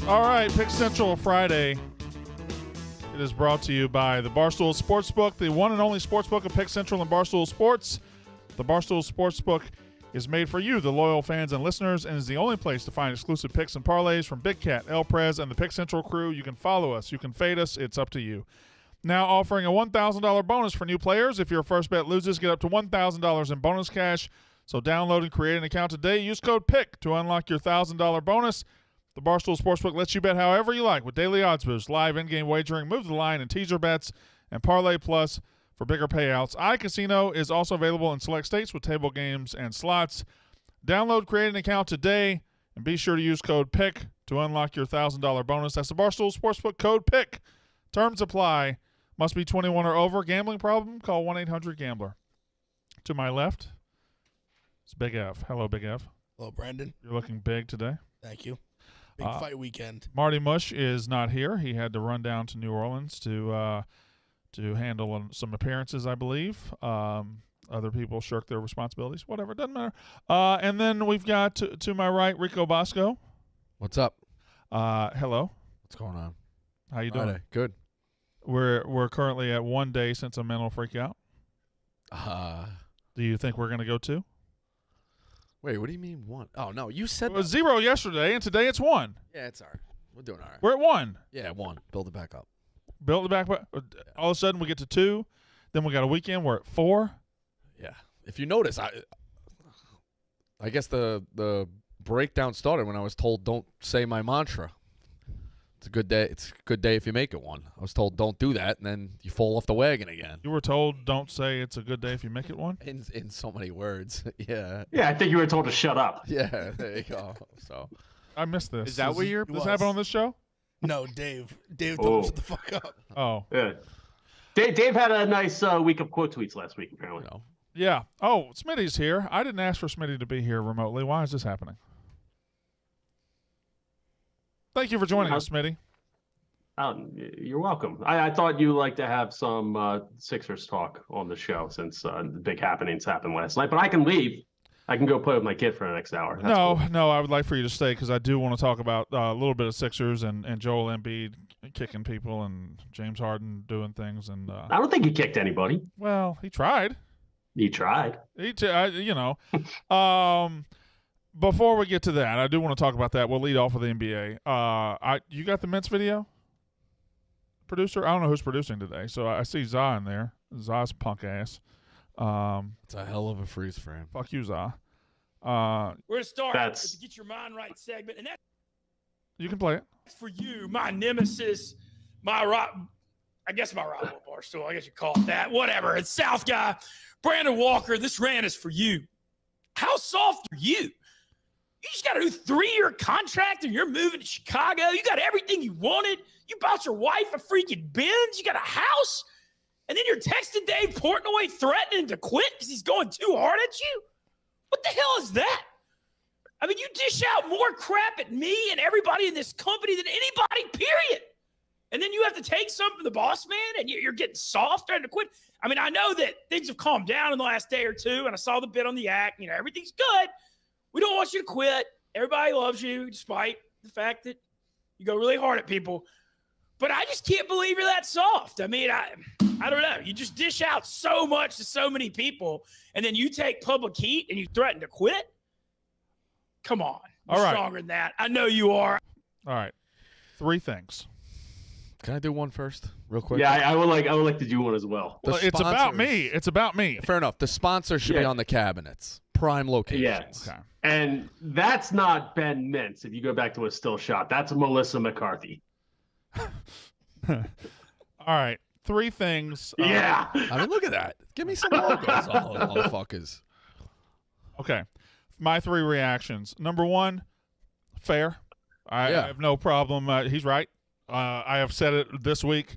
All right, Pick Central Friday. It is brought to you by the Barstool Sportsbook, the one and only sportsbook of Pick Central and Barstool Sports. The Barstool Sportsbook is made for you, the loyal fans and listeners, and is the only place to find exclusive picks and parlays from Big Cat, El Prez, and the Pick Central crew. You can follow us. You can fade us. It's up to you. Now offering a $1,000 bonus for new players. If your first bet loses, get up to $1,000 in bonus cash. So download and create an account today. Use code PICK to unlock your $1,000 bonus. The Barstool Sportsbook lets you bet however you like with daily odds boosts, live in-game wagering, move the line, and teaser bets, and Parlay Plus for bigger payouts. iCasino is also available in select states with table games and slots. Download, create an account today, and be sure to use code PICK to unlock your $1,000 bonus. That's the Barstool Sportsbook code PICK. Terms apply. Must be 21 or over. Gambling problem? Call 1-800-GAMBLER. To my left, it's Big F. Hello, Big F. Hello, Brandon. You're looking big today. Thank you. Big fight weekend. Marty Mush is not here. He had to run down to New Orleans to handle some appearances, I believe. Other people shirk their responsibilities. Whatever, doesn't matter. And then we've got to my right, Rico Bosco. What's up? Hello. What's going on? How you doing? Friday. Good. We're currently at 1 day since a mental freak out. Do you think we're going to go 2? Wait, what do you mean 1? Oh, no, you said It was 0 yesterday, and today it's 1. Yeah, it's all right. We're doing all right. We're at 1. Yeah, 1. Build it back up. Built it back. All of a sudden, we get to 2. Then we got a weekend. We're at 4. Yeah. If you notice, I guess the breakdown started when I was told don't say my mantra. It's a good day. It's a good day if you make it 1. I was told don't do that, and then you fall off the wagon again. You were told don't say it's a good day if you make it 1? In so many words. Yeah. Yeah, I think you were told to shut up. Yeah, there you go. So I missed this. Is that what you're? This happened on this show? No, Dave. Dave told him shut the fuck up. Oh. Yeah. Dave had a nice week of quote tweets last week, apparently. No. Yeah. Oh, Smitty's here. I didn't ask for Smitty to be here remotely. Why is this happening? Thank you for joining us, Smitty. You're welcome. I thought you like to have some Sixers talk on the show since the big happenings happened last night. But I can leave. I can go play with my kid for the next hour. That's cool. No, I would like for you to stay because I do want to talk about a little bit of Sixers and Joel Embiid kicking people and James Harden doing things. And I don't think he kicked anybody. Well, he tried. He tried. Before we get to that, I do want to talk about that. We'll lead off with the NBA. You got the Mets video? Producer? I don't know who's producing today, so I see Za in there. Za's punk ass. It's a hell of a freeze frame. Fuck you, Za. We're going to start That's- with the Get Your Mind Right segment, and that's You can play it. for you, my nemesis, my rival, Barstool, I guess you call it that. Whatever. It's South guy, Brandon Walker. This rant is for you. How soft are you? You just got a new 3-year contract and you're moving to Chicago. You got everything you wanted. You bought your wife a freaking Benz. You got a house. And then you're texting Dave Portnoy threatening to quit because he's going too hard at you? What the hell is that? I mean, you dish out more crap at me and everybody in this company than anybody, period. And then you have to take some from the boss man and you're getting soft trying to quit. I mean, I know that things have calmed down in the last day or two, and I saw the bit on the act. Everything's good. We don't want you to quit. Everybody loves you, despite the fact that you go really hard at people. But I just can't believe you're that soft. I mean, I don't know. You just dish out so much to so many people, and then you take public heat and you threaten to quit? Come on. You're All right. stronger than that. I know you are. All right. 3 things. Can I do one first, real quick? Yeah, I would like to do one as well. The Well, it's about sponsors- me. It's about me. Fair enough. The sponsor should be Yeah. on the cabinets. Prime locations. Yes. Okay. And that's not Ben Mintz, if you go back to a still shot. That's Melissa McCarthy. All right. 3 things. Yeah. I mean, look at that. Give me some logos, all the motherfuckers. Okay. My 3 reactions. Number 1, fair. I Yeah. have no problem. He's right. I have said it this week.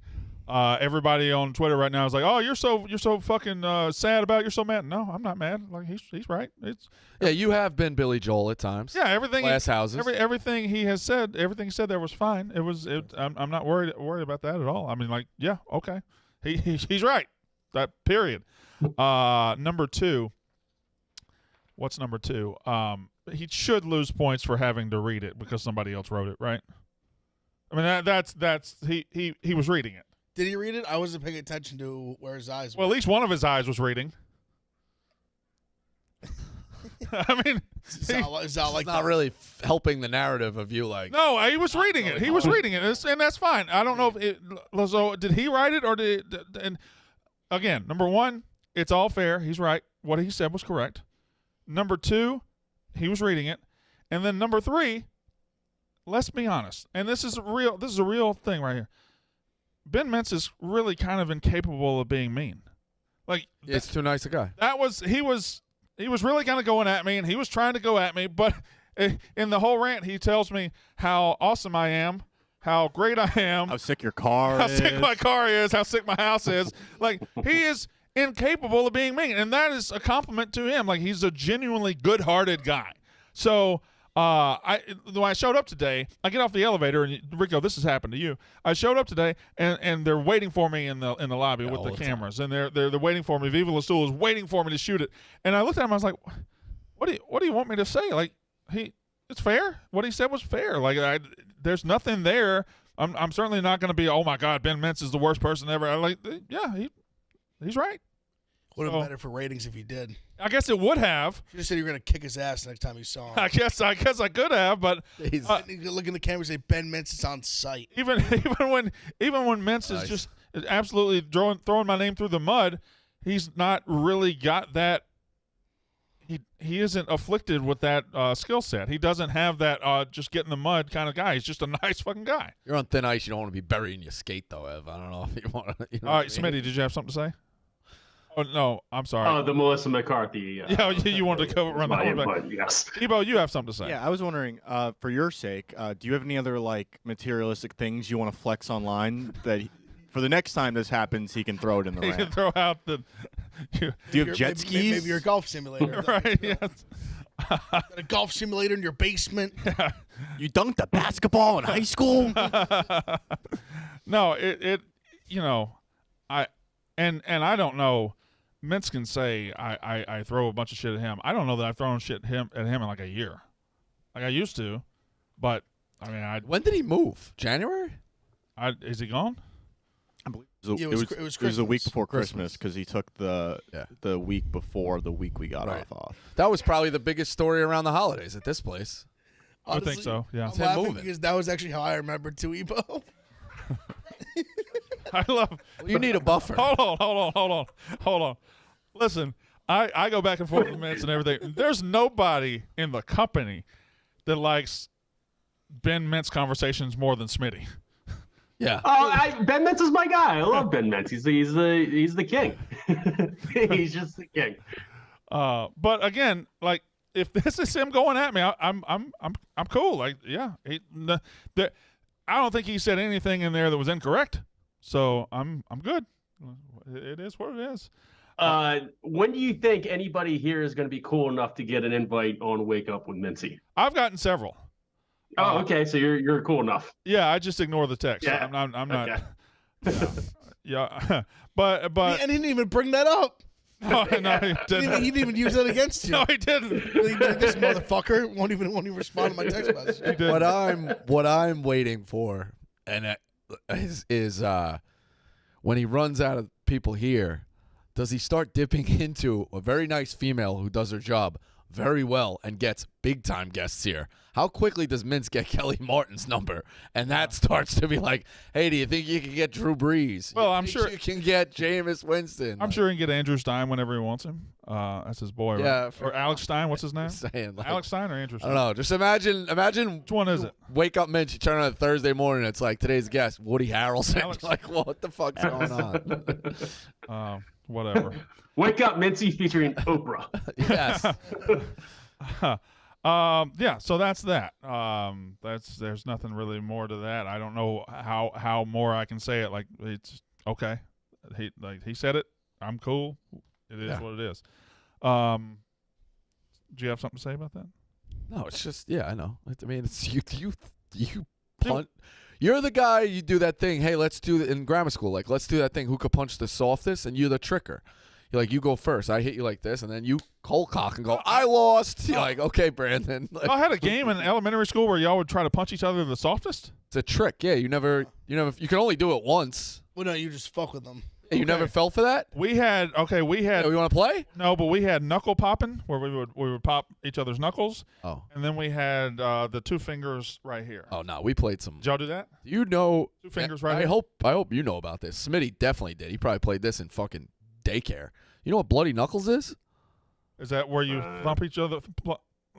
Everybody on Twitter right now is like, "Oh, you're so fucking sad about it. You're so mad." No, I'm not mad. Like he's right. It's Yeah, you have been Billy Joel at times. yeah. Everything. Glass houses. Everything he has said. Everything he said there was fine. I'm not worried about that at all. I mean, like, yeah, okay. He's right. That period. Number 2. What's number 2? He should lose points for having to read it because somebody else wrote it, right? I mean, that's he was reading it. Did he read it? I wasn't paying attention to where his eyes were. Well, at least one of his eyes was reading. I mean, It's not really helping the narrative of you. Like, no, he was reading it. He was reading it, and that's fine. I don't know if Lazo, did he write it or did? And again, number one, it's all fair. He's right. What he said was correct. Number two, he was reading it, and then number three, let's be honest, and this is a real thing right here. Ben Mintz is really kind of incapable of being mean. Like, it's too nice a guy. He was really kind of going at me, and he was trying to go at me, but in the whole rant, he tells me how awesome I am, how great I am, how sick your car how is. sick my car is, how sick my house is. Like, he is incapable of being mean, and that is a compliment to him. Like, he's a genuinely good-hearted guy. So when I showed up today, I get off the elevator, and Rico, this has happened to you. I showed up today, and they're waiting for me in the lobby with the cameras, and they're waiting for me. Viva La Stool is waiting for me to shoot it, and I looked at him. I was like, "What do you want me to say?" Like, it's fair. What he said was fair. Like, there's nothing there. I'm certainly not going to be, oh my God, Ben Mintz is the worst person ever. He's right. Would have been better for ratings if you did. I guess it would have. You just said you were going to kick his ass next time you saw him. I guess I could have, but you look in the camera and say Ben Mintz is on site. Even when Mintz is just absolutely throwing my name through the mud, he's not really got that. He isn't afflicted with that skill set. He doesn't have that just get in the mud kind of guy. He's just a nice fucking guy. You're on thin ice. You don't want to be burying your skate though, Ev. I don't know if you want to. All right, Smitty, did you have something to say? Oh no, I'm sorry. Oh, the Melissa McCarthy. You wanted to go run that one back. Yes. Ebo, you have something to say. Yeah, I was wondering, for your sake, do you have any other like materialistic things you want to flex online that, for the next time this happens, he can throw it in the He rant? can throw out the. Do you have jet skis? Maybe your golf simulator. Right. Yes. Got a golf simulator in your basement. You dunked a basketball in high school? No, I don't know. Mintz can say I throw a bunch of shit at him. I don't know that I've thrown shit at him in like a year. Like I used to, but I mean, when did he move? January? Is he gone? I believe It was it was the week before Christmas. Christmas because he took the week before the week we got off. That was probably the biggest story around the holidays at this place. Honestly, I think so. Yeah. I'm laughing because that was actually how I remembered too, Ebo. I love. You need a buffer. Hold on. Listen, I go back and forth with Mintz and everything. There's nobody in the company that likes Ben Mintz conversations more than Smitty. Yeah. Oh, Ben Mintz is my guy. I love Ben Mintz. He's the king. He's just the king. But again, like if this is him going at me, I'm cool. Like, yeah, I don't think he said anything in there that was incorrect. So I'm good. It is what it is. When do you think anybody here is going to be cool enough to get an invite on Wake Up with Mincy? I've gotten several. Oh, okay. So you're cool enough. Yeah, I just ignore the text. Yeah. I'm not. Okay. Yeah. But And he didn't even bring that up. no, he didn't. He didn't even use that against you. No, he didn't. This motherfucker won't even respond to my text message. He didn't. What I'm waiting for, and is when he runs out of people here, does he start dipping into a very nice female who does her job very well and gets big time guests here? How quickly does Mintz get Kelly Martin's number? And that starts to be like, hey, do you think you can get Drew Brees? Well, I'm Think sure you can get Jameis Winston. I'm sure he can get Andrew Stein whenever he wants him. That's his boy, right? Yeah, Or Alex Stein. What's his name? Saying, like, Alex Stein or Andrew I Stein? don't know. Just imagine. Which one is it? Wake up, Mitch. You turn on a Thursday morning. It's like today's guest, Woody Harrelson. Alex- Like, what the fuck's going on? Whatever. Wake Up Mincy featuring Oprah. Yes. Yeah, so that's that. There's nothing really more to that. I don't know how more I can say it. Like, it's okay. He said it. I'm cool. It is what it is. Do you have something to say about that? No, it's just I know. I mean, it's you punt. You're the guy. You do that thing. Hey, let's do it in grammar school. Like, let's do that thing. Who could punch the softest? And you're the tricker. You're like, you go first. I hit you like this, and then you cold cock and go, I lost. You're like, okay, Brandon. Like, I had a game in elementary school where y'all would try to punch each other the softest. it's a trick. Yeah, you can only do it once. Well, no, you just fuck with them. Hey, you never fell for that? We had Hey, you want to play? no, but we had knuckle popping where we would pop each other's knuckles, Oh. and then we had the 2 fingers right here. Oh, no, we played some. Did y'all do that? You know. 2 fingers right I here. hope you know about this. Smitty definitely did. He probably played this in fucking daycare. You know what bloody knuckles is? Is that where you thump each other?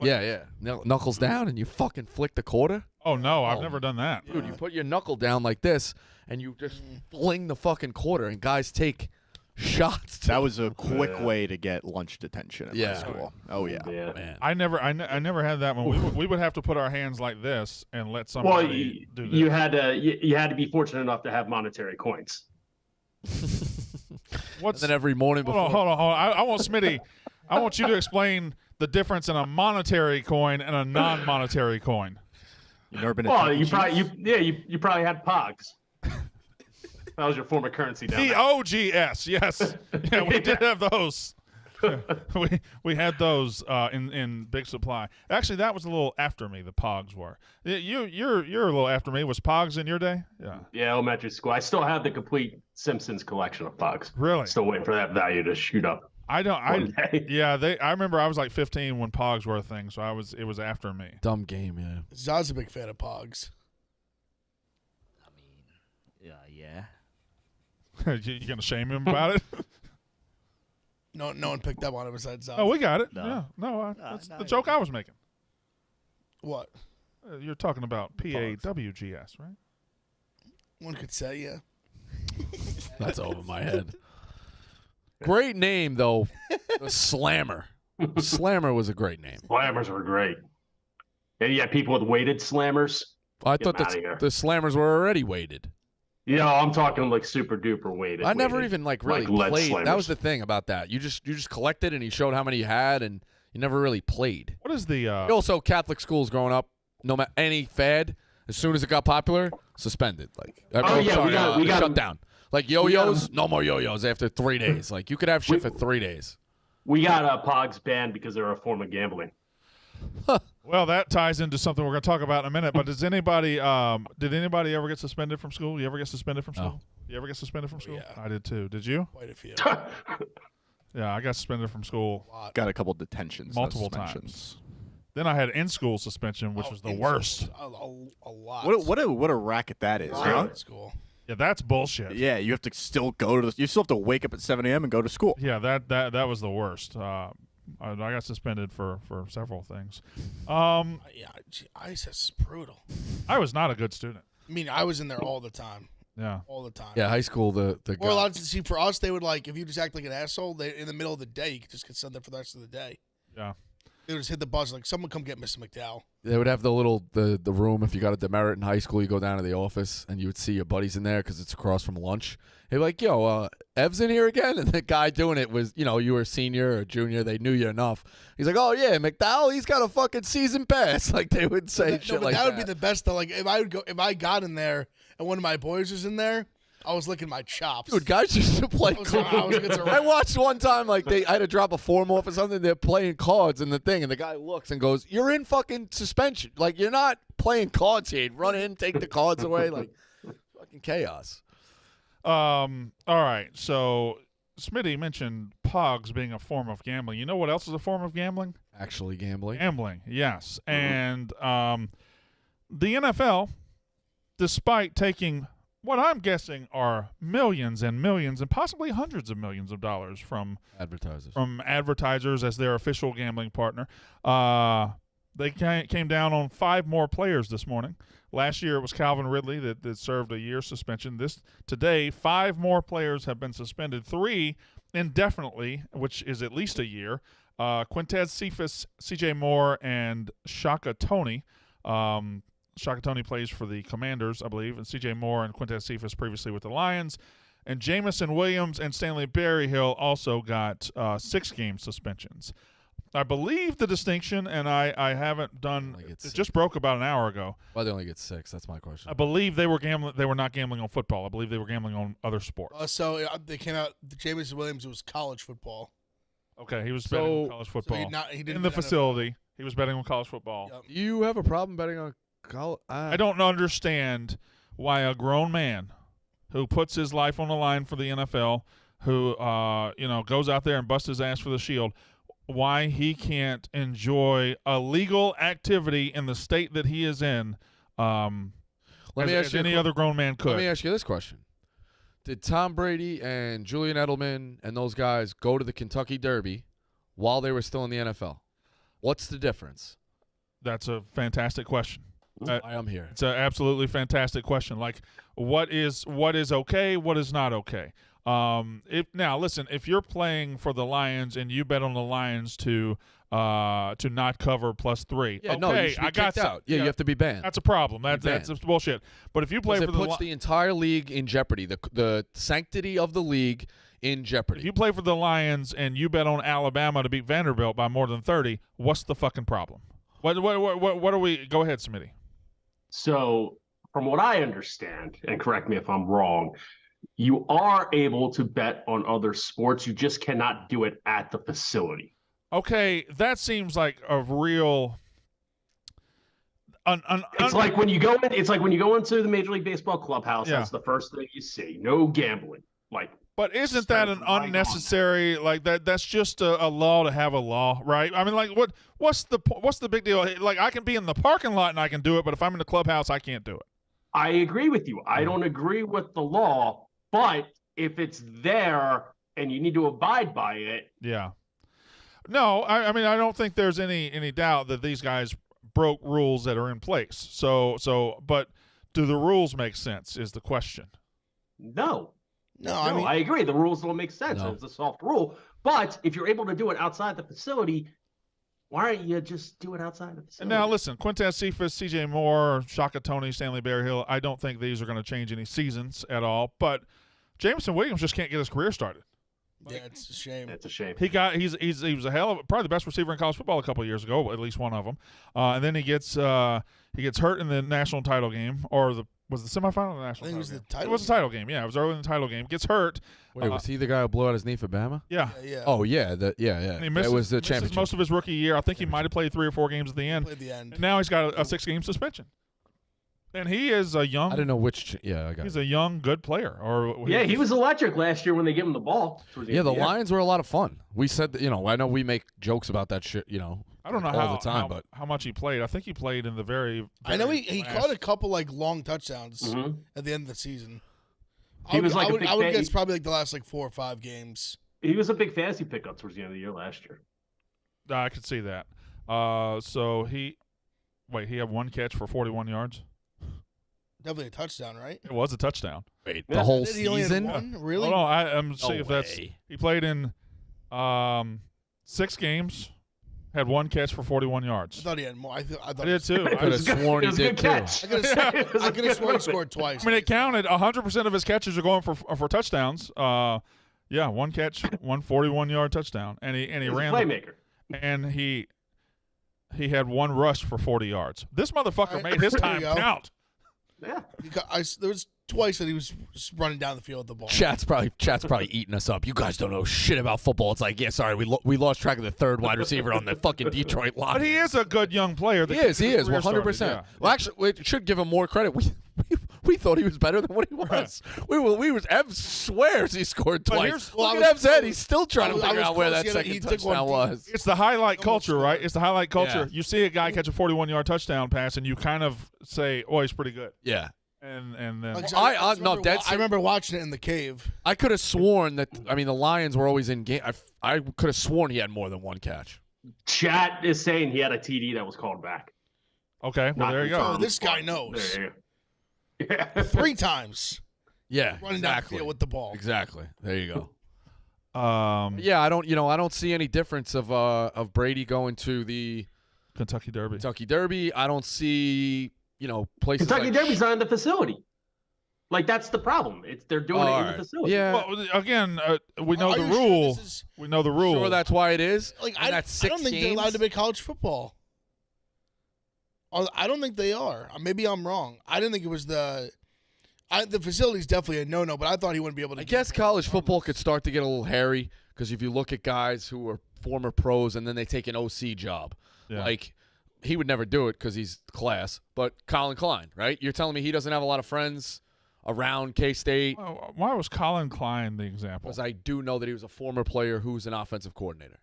Yeah. Knuckles down and you fucking flick the quarter. Oh no, I've never done that. Dude, you put your knuckle down like this and you just fling the fucking quarter and guys take shots. That was a quick way to get lunch detention at my school. Oh yeah. Man. I never had that one. We would have to put our hands like this and let somebody do this. You had to be fortunate enough to have monetary coins. And then every morning before. Hold on. I want Smitty. I want you to explain the difference in a monetary coin and a non-monetary coin. You never been? Well, you probably had Pogs. That was your form of currency down there. Pogs, yes. Yeah, we did have those. we had those in big supply. Actually, that was a little after me. The Pogs were. You're a little after me. Was Pogs in your day? Yeah. Yeah, elementary school. I still have the complete Simpsons collection of Pogs. Really? Still waiting for that value to shoot up. I day. remember I was like 15 when Pogs were a thing, so it was after me. Dumb game, yeah. Zod's a big fan of Pogs. I mean, yeah. You gonna shame him about it? No one picked up on it besides Zod. Oh, we got it. No. Yeah, no, that's no, the joke I was making. What? You're talking about PAWGS, right? One could say, yeah. That's over my head. Great name, though. The Slammer. Slammer was a great name. Slammers were great. And you had people with weighted slammers. I Get thought them outta here. the Slammers were already weighted. I'm talking like super duper weighted. I never even really lead played. slammers. That was the thing about that. You just collected and he showed how many you had and you never really played. What is the Also, Catholic schools growing up, no matter any fad, as soon as it got popular, suspended. Like, we got shut down. Like yo-yos, no more yo-yos after 3 days. Like you could have shit for 3 days. We got Pogs banned because they're a form of gambling. Well, that ties into something we're going to talk about in a minute. But did anybody ever get suspended from school? You ever get suspended from school? You ever get suspended from school? Yeah. I did too. Did you? Quite a few. Yeah, I got suspended from school Got a couple detentions, no multiple suspensions. times. Then I had in-school suspension, which was the worst. A lot. What a racket that is, huh? At school. Yeah, that's bullshit. Yeah, you have to still go to you still have to wake up at 7 a.m. and go to school. Yeah, that was the worst. I got suspended for several things. Yeah, ISIS is brutal. I was not a good student. I mean, I was in there all the time. Yeah. All the time. Yeah, high school, the We're allowed to see, for us, they would if you just act like an asshole, in the middle of the day, you could just get sent there for the rest of the day. Yeah. They would just hit the buzz, someone come get Mr. McDowell. They would have the room. If you got a demerit in high school, you go down to the office and you would see your buddies in there because it's across from lunch. They're like, yo, Ev's in here again? And the guy doing it was, you were a senior or junior. They knew you enough. He's like, oh, yeah, McDowell, he's got a fucking season pass. Like, they would say shit like that. That would be the best, though. If I got in there and one of my boys was in there, I was licking my chops. Dude, guys used to play cards. I watched one time, I had to drop a form off or something. They're playing cards in the thing, and the guy looks and goes, you're in fucking suspension. Like, you're not playing cards here. You'd run in, take the cards away. Like, fucking chaos. All right. So Smitty mentioned Pogs being a form of gambling. You know what else is a form of gambling? Actually gambling. Gambling, yes. And the NFL, despite taking what I'm guessing are millions and millions and possibly hundreds of millions of dollars from advertisers as their official gambling partner, they came down on 5 more players this morning. Last year it was Calvin Ridley that served a year's suspension. Today, 5 more players have been suspended, 3 indefinitely, which is at least a year. Quintez Cephas, C.J. Moore, and Shaka Toney. Shaka Toney plays for the Commanders, I believe, and C.J. Moore and Quintez Cephas previously with the Lions. And Jamison Williams and Stanley Berryhill also got 6-game suspensions. I believe the distinction, and I haven't done. Like It it's- just broke about an hour ago. Why they only get 6? That's my question. I believe they were gambling. They were not gambling on football. I believe they were gambling on other sports. So they came out. Jameson Williams, it was college football. Okay, he was betting on So- college So football he didn't in the bet NFL. facility. He was betting on college football. Yep. Do you have a problem betting on college? I don't understand why a grown man who puts his life on the line for the NFL, who goes out there and busts his ass for the Shield, why he can't enjoy a legal activity in the state that he is in, as any other grown man could. Let me ask you this question. Did Tom Brady and Julian Edelman and those guys go to the Kentucky Derby while they were still in the NFL? What's the difference? That's a fantastic question. Why I'm here. It's an absolutely fantastic question. Like, what is okay? What is not okay? Listen, if you're playing for the Lions and you bet on the Lions to not cover +3, Yeah, okay, no, you should be I got kicked out. Yeah, you have to be banned. That's a problem. That's banned. bullshit. But if you play for It puts the entire league in jeopardy. The sanctity of the league in jeopardy. if you play for the Lions and you bet on Alabama to beat Vanderbilt by more than 30, what's the fucking problem? What are we? Go ahead, Smitty. So, from what I understand, and correct me if I'm wrong, you are able to bet on other sports. You just cannot do it at the facility. Okay, that seems like a real. It's like when you go in. It's like when you go into the Major League Baseball clubhouse. Yeah. That's the first thing you see. No gambling. Like, But isn't that an unnecessary like that? That's just a law to have a law, right? I mean, like what's the big deal? Like I can be in the parking lot and I can do it, but if I'm in the clubhouse, I can't do it. I agree with you. I don't agree with the law, but if it's there and you need to abide by it, Yeah. No, I mean I don't think there's any doubt that these guys broke rules that are in place. So, but do the rules make sense? Is the question. no. No, I agree. The rules don't make sense. No. It's a soft rule. But if you're able to do it outside the facility, why don't you just do it outside the And facility? now listen, Quintez Cephas, C.J. Moore, Shaka Tony, Stanley Berryhill. I don't think these are going to change any seasons at all. But Jameson Williams just can't get his career started. yeah, it's a shame. It's a shame. He was a hell of probably the best receiver in college football a couple of years ago, at least one of them. And then he gets hurt in the national title game, or was the semifinal or the national I think it was title the game? title It was the title game. Yeah, it was early in the title game. Gets hurt. Wait, was he the guy who blew out his knee for Bama? Yeah. Yeah. Oh yeah, yeah. And he misses, It was the misses championship. most of his rookie year. I think he might have played 3 or 4 games at the end. Played the end. And now he's got a 6-game suspension. And he is a young. I didn't know which. Yeah, I got He's it. a young, good player. Or Yeah, he was electric last year when they gave him the ball. Yeah, the Lions were a lot of fun. We said that, I know we make jokes about that shit, I don't know all the time, but how much he played. I think he played in the very. I know he last- caught a couple like long touchdowns Mhm. at the end of the season. He was like I a would, big I would fan- guess probably like the last like 4 or 5 games. He was a big fantasy pickup towards the end of the year last year. I could see that. So he had 1 catch for 41 yards. Definitely a touchdown, right? It was a touchdown. wait, Yeah. the whole Did he only had season. one? Really? Hold on, I'm see No if that's. way. He played in 6 games, had 1 catch for 41 I yards. thought he had more. I thought I did too. I could have sworn It he was a did good too. catch. I could have sworn he scored twice. I mean, it counted. 100% of his catches are going for touchdowns. 1 catch, 1 41-yard touchdown, and he He was a ran playmaker. and he had 1 rush for 40 yards. This motherfucker Alright, made his there time you go. count. Yeah. There was twice that he was just running down the field with the ball. Chat's probably eating us up. You guys don't know shit about football. It's like, yeah, sorry, we lost track of the third wide receiver on the fucking Detroit line. But he is a good young player. He is, 100%. Yeah. Well, actually, we should give him more credit. We thought he was better than what he was. Ev swears he scored But twice. here's- Look Well, at I was Ev's head. close. He's still trying to I figure was out where close. that He second took one touchdown deep. was. It's the highlight Almost culture, right? scored. It's the highlight culture. Yeah. You see a guy catch a 41-yard touchdown pass, and you kind of say, "Oh, he's pretty good." Yeah. And then Like, I- just no, remember that's- I remember watching it in the cave. I could have sworn that, the Lions were always in game. I could have sworn he had more than 1 catch. Chat is saying he had a TD that was called back. okay, well Not there you go. Oh, this guy knows. There you go. Yeah. 3 times Yeah, running down the exactly. field with the ball. Exactly. There you go. Yeah, I don't see any difference of Brady going to the Kentucky Derby. Kentucky Derby. I don't see, places Kentucky like Derby's not in the facility. Like that's the problem. They're doing it in the facility. Yeah. Well, again, we know Are the you sure rule. this is- We know the rule. Sure, that's why it is. Like And that's 6 I don't think games? they're allowed to make college football. I don't think they are. Maybe I'm wrong. I didn't think it was the facility's definitely a no-no, but I thought he wouldn't be able to. I guess college football could start to get a little hairy because if you look at guys who are former pros and then they take an OC job, like he would never do it because he's class. But Colin Klein, right? You're telling me he doesn't have a lot of friends around K-State? Why was Colin Klein the example? Because I do know that he was a former player who's an offensive coordinator.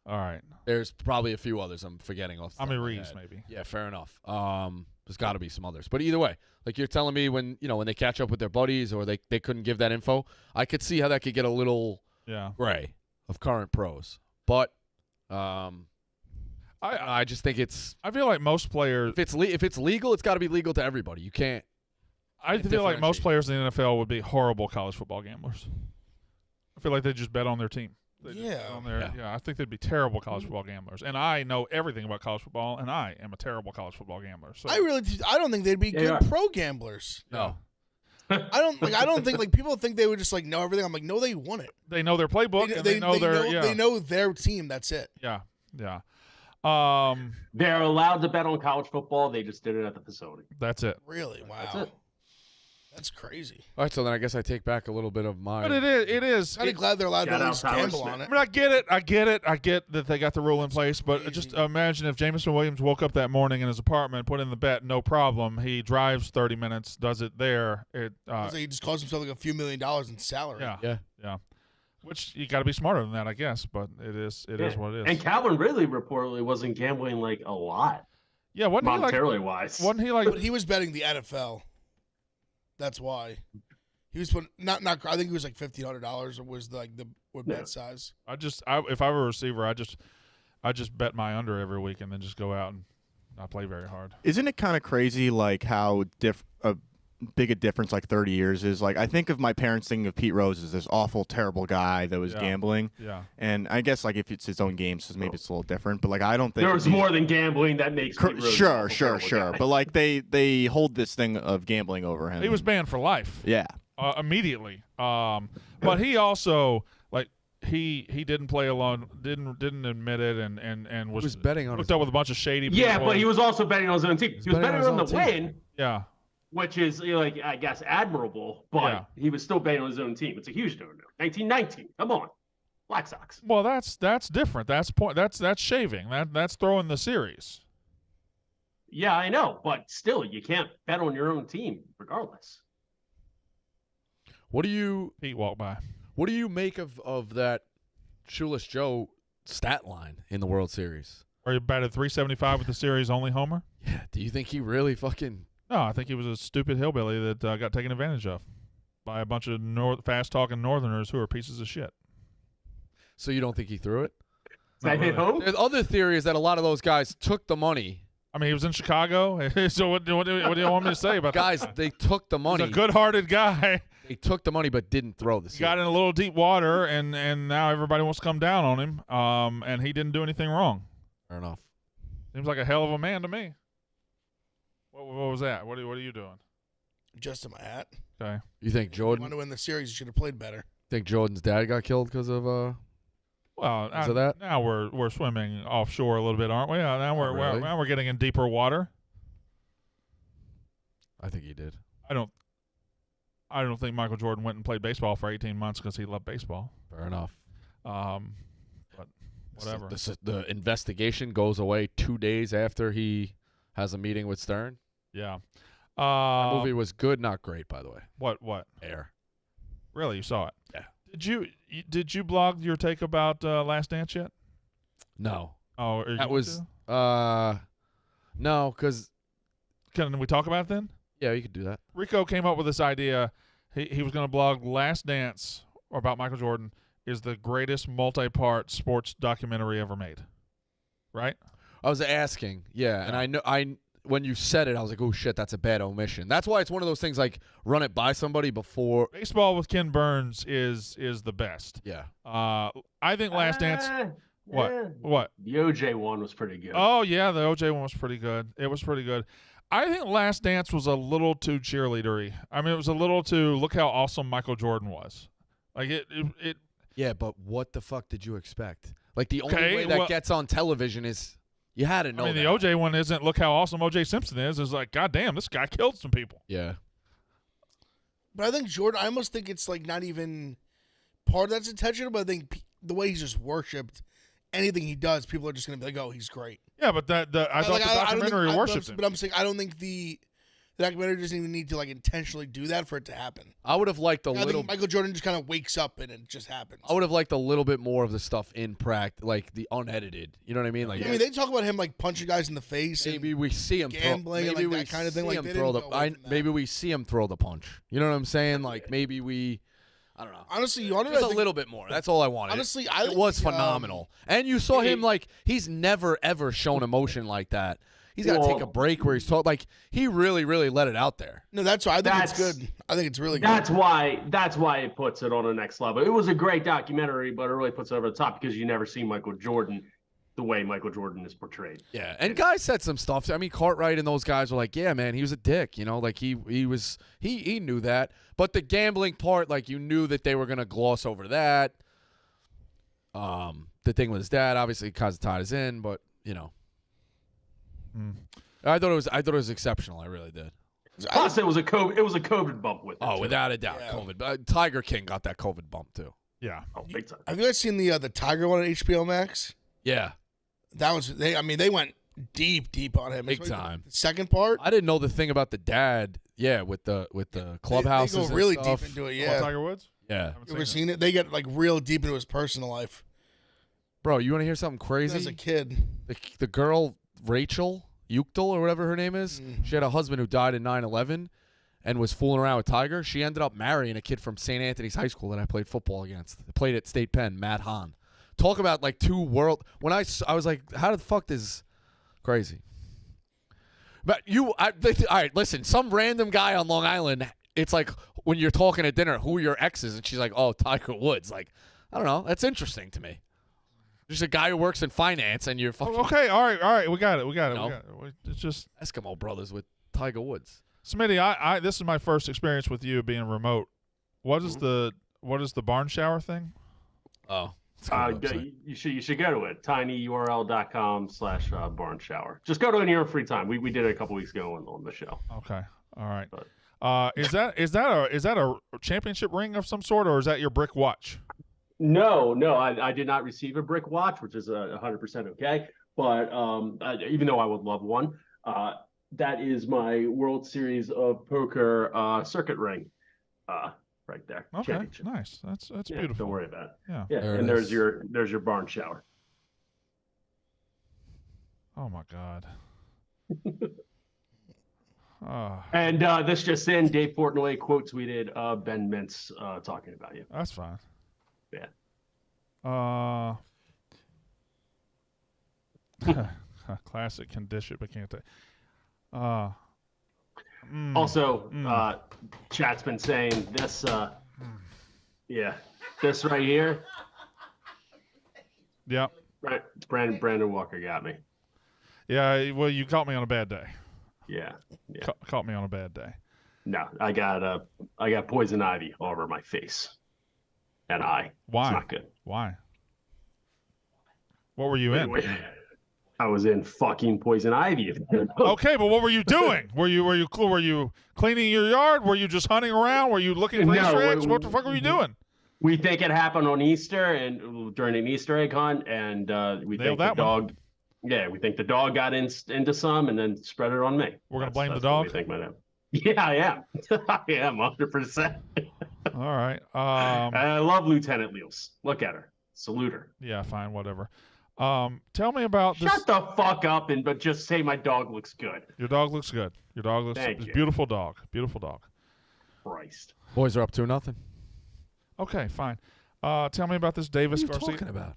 All right. There's probably a few others I'm forgetting off the top of my Reeves, head. maybe. Yeah, fair enough. There's got to be some others. But either way, like you're telling me when they catch up with their buddies or they couldn't give that info, I could see how that could get a little gray of current pros. But I just think it's. I feel like most players. If it's legal, it's got to be legal to everybody. You can't. I feel like most players in the NFL would be horrible college football gamblers. I feel like they just bet on their team. I think they'd be terrible college football gamblers. And I know everything about college football, and I am a terrible college football gambler. So I don't think they'd be good pro gamblers. No. I don't think like people think they would just like know everything. I'm like, no, they won it. They know their playbook. They know their team. That's it. Yeah. They're allowed to bet on college football. They just did it at the facility. That's it. Really? Wow. That's it. That's crazy. All right, so then I guess I take back a little bit of my. But it is. I'm glad they're allowed to at least gamble on it. I mean, I get it. I get that they got the rule in place, but just imagine if Jameson Williams woke up that morning in his apartment, put in the bet, no problem. He drives 30 minutes, does it there. He just costs himself like a few $1 million in salary. Yeah. Which you got to be smarter than that, I guess. But it is what it is. And Calvin Ridley reportedly wasn't gambling like a lot. Yeah, wasn't monetarily wise. Wasn't he like? But he was betting the NFL. That's why he was putting not. I think he was like $1,500 was like the bet size. If I were a receiver, I just bet my under every week and then just go out and not play very hard. Isn't it kind of crazy like how big a difference like 30 years is? Like I think of my parents thinking of Pete Rose as this awful, terrible guy that was gambling. Yeah. And I guess like if it's his own games, so maybe it's a little different. But like I don't think there was more than gambling that makes Pete Rose sure. But like they hold this thing of gambling over him. He was banned for life. Yeah. Immediately. But he also he didn't play alone, didn't admit it, and was betting on hooked up with a bunch of shady people. Yeah, but he was also betting on his own team. He was betting on them to win. Yeah. Which is I guess admirable, but he was still betting on his own team. It's a huge no-no. 1919. Come on, Black Sox. Well, that's different. That's shaving. That's throwing the series. Yeah, I know, but still, you can't bet on your own team, regardless. Pete walked by. What do you make of that Shoeless Joe stat line in the World Series? Or he batted .375 with the series only homer? Yeah. Do you think he really fucking? No, I think he was a stupid hillbilly that got taken advantage of by a bunch of fast-talking Northerners who are pieces of shit. So you don't think he threw it? Hit home? There's other theories that a lot of those guys took the money. I mean, he was in Chicago. So what do you want me to say about guys? that? They took the money. He's a good-hearted guy. They took the money but didn't throw the series. He got in a little deep water, and now everybody wants to come down on him. And he didn't do anything wrong. Fair enough. Seems like a hell of a man to me. What was that? What are you doing? Adjusting my hat. Okay. You think Jordan? Want to win the series? You should have played better. Think Jordan's dad got killed because of now we're swimming offshore a little bit, aren't we? Now we're getting in deeper water. I think he did. I don't think Michael Jordan went and played baseball for 18 months because he loved baseball. Fair enough. But whatever. The investigation goes away 2 days after he has a meeting with Stern. Yeah. That movie was good, not great, by the way. What? Air. Really, you saw it? Yeah. Did you blog your take about Last Dance yet? No. Oh, that was no, because can we talk about it then? Yeah, you could do that. Rico came up with this idea. He was going to blog Last Dance, or about Michael Jordan, is the greatest multi-part sports documentary ever made. Right? I was asking, and I when you said it, I was like, oh shit, that's a bad omission. That's why it's one of those things like run it by somebody before. Baseball with Ken Burns is the best. Yeah. I think Last Dance. What? The OJ one was pretty good. Oh yeah, the OJ one was pretty good. It was pretty good. I think Last Dance was a little too cheerleadery. I mean, it was a little too look how awesome Michael Jordan was. Like it. Yeah, but what the fuck did you expect? Like the only Okay, way that well- gets on television is you had to know. I mean, the that. OJ one isn't look how awesome OJ Simpson is. It's like, God damn, this guy killed some people. Yeah. But I think Jordan, I almost think it's like not even part of that's intentional, but I think the way he's just worshipped, anything he does, people are just going to be like, oh, he's great. Yeah, but I thought the documentary worshipped him. But I'm saying I don't think the documentary doesn't even need to like intentionally do that for it to happen. I would have liked a I little. think Michael Jordan just kind of wakes up and it just happens. I would have liked a little bit more of the stuff in practice, like the unedited. You know what I mean? Like I mean, they talk about him like punching guys in the face. maybe we see him gambling and, maybe like, we that kind of thing. see Like, him they throw didn't go away from that. maybe we see him throw the punch. You know what I'm saying? Like maybe we. I don't know. Honestly, you want to Just a little bit more. That's all I wanted. Honestly, it was phenomenal. And you saw him like he's never ever shown emotion like that. He's got to take a break where he's talking. Like he really, really let it out there. No, that's why I think it's good. I think it's really good. That's why it puts it on the next level. It was a great documentary, but it really puts it over the top because you never see Michael Jordan the way Michael Jordan is portrayed. Yeah, and guys said some stuff. I mean, Cartwright and those guys were like, "Yeah, man, he was a dick." You know, like he knew that. But the gambling part, like you knew that they were gonna gloss over that. The thing with his dad, obviously, Kazatad is in, but you know, I thought it was exceptional. I really did. Plus, it was a COVID bump with it. Oh, too. without a doubt, Yeah. COVID. Tiger King got that COVID bump too. Yeah. Oh, big time. Have you guys seen the Tiger one on HBO Max? Yeah, That was they. I mean, they went deep on him. Big It's like time. The second part, I didn't know the thing about the dad. Yeah, with the clubhouses. They go really and stuff. deep into it. Oh, Yeah, Tiger Woods? Yeah, Haven't you ever seen seen it? They get like real deep into his personal life. bro, you want to hear something crazy? As a kid, The girl Rachel Uchtdal or whatever her name is, she had a husband who died in 9/11 and was fooling around with Tiger. She ended up marrying a kid from St. Anthony's High School that I played football against. I played at State Penn, Matt Hahn. Talk about like two world. When I was like, how the fuck this crazy? But all right, listen, some random guy on Long Island, it's like when you're talking at dinner, who are your exes? And she's like, oh, Tiger Woods. Like, I don't know. That's interesting to me. Just a guy who works in finance and you're fucking Okay, all right. We got it. No. It's just Eskimo brothers with Tiger Woods. Smitty. I this is my first experience with you being remote. What is the barn shower thing? Oh. it's a good website. You should go to it. tinyurl.com/barn shower. Just go to it in your free time. We did it a couple weeks ago on the show. Okay, all right. But- Is that a championship ring of some sort, or is that your brick watch? No, I did not receive a brick watch, which is 100% okay. But even though I would love one, that is my World Series of Poker circuit ring, right there. Okay, Championship. nice. That's Yeah, beautiful. don't worry about it. Yeah. Yeah, There it and is. there's your barn shower. Oh my God. And this just in, Dave Portnoy quote tweeted Ben Mintz talking about you. That's fine. Yeah. Classic condition, but can't take. Also, chat's been saying this. This right here. Yeah. Right, Brandon Walker got me. Yeah. Well, you caught me on a bad day. Yeah. Caught me on a bad day. No, I got poison ivy all over my face and eye. Why? It's not good. Why? What were you in? I was in fucking poison ivy. Okay, but what were you doing? Were you cleaning your yard? Were you just hunting around? Were you looking for Easter eggs? What the fuck were you doing? We think it happened on Easter and during an Easter egg hunt, and we think the dog. Yeah, we think the dog got into some and then spread it on me. We're gonna blame the That's dog. what we think might happen. Yeah, I am. I am 100%. All right. I love Lieutenant Leals. Look at her. Salute her. Yeah, fine, whatever. Tell me about this. Shut the fuck up but just say my dog looks good. Your dog looks good. Your dog looks Thank you. beautiful dog. Beautiful dog. Christ. Boys are up 2-0. Okay, fine. Tell me about this Davis What are you Garcia. talking about?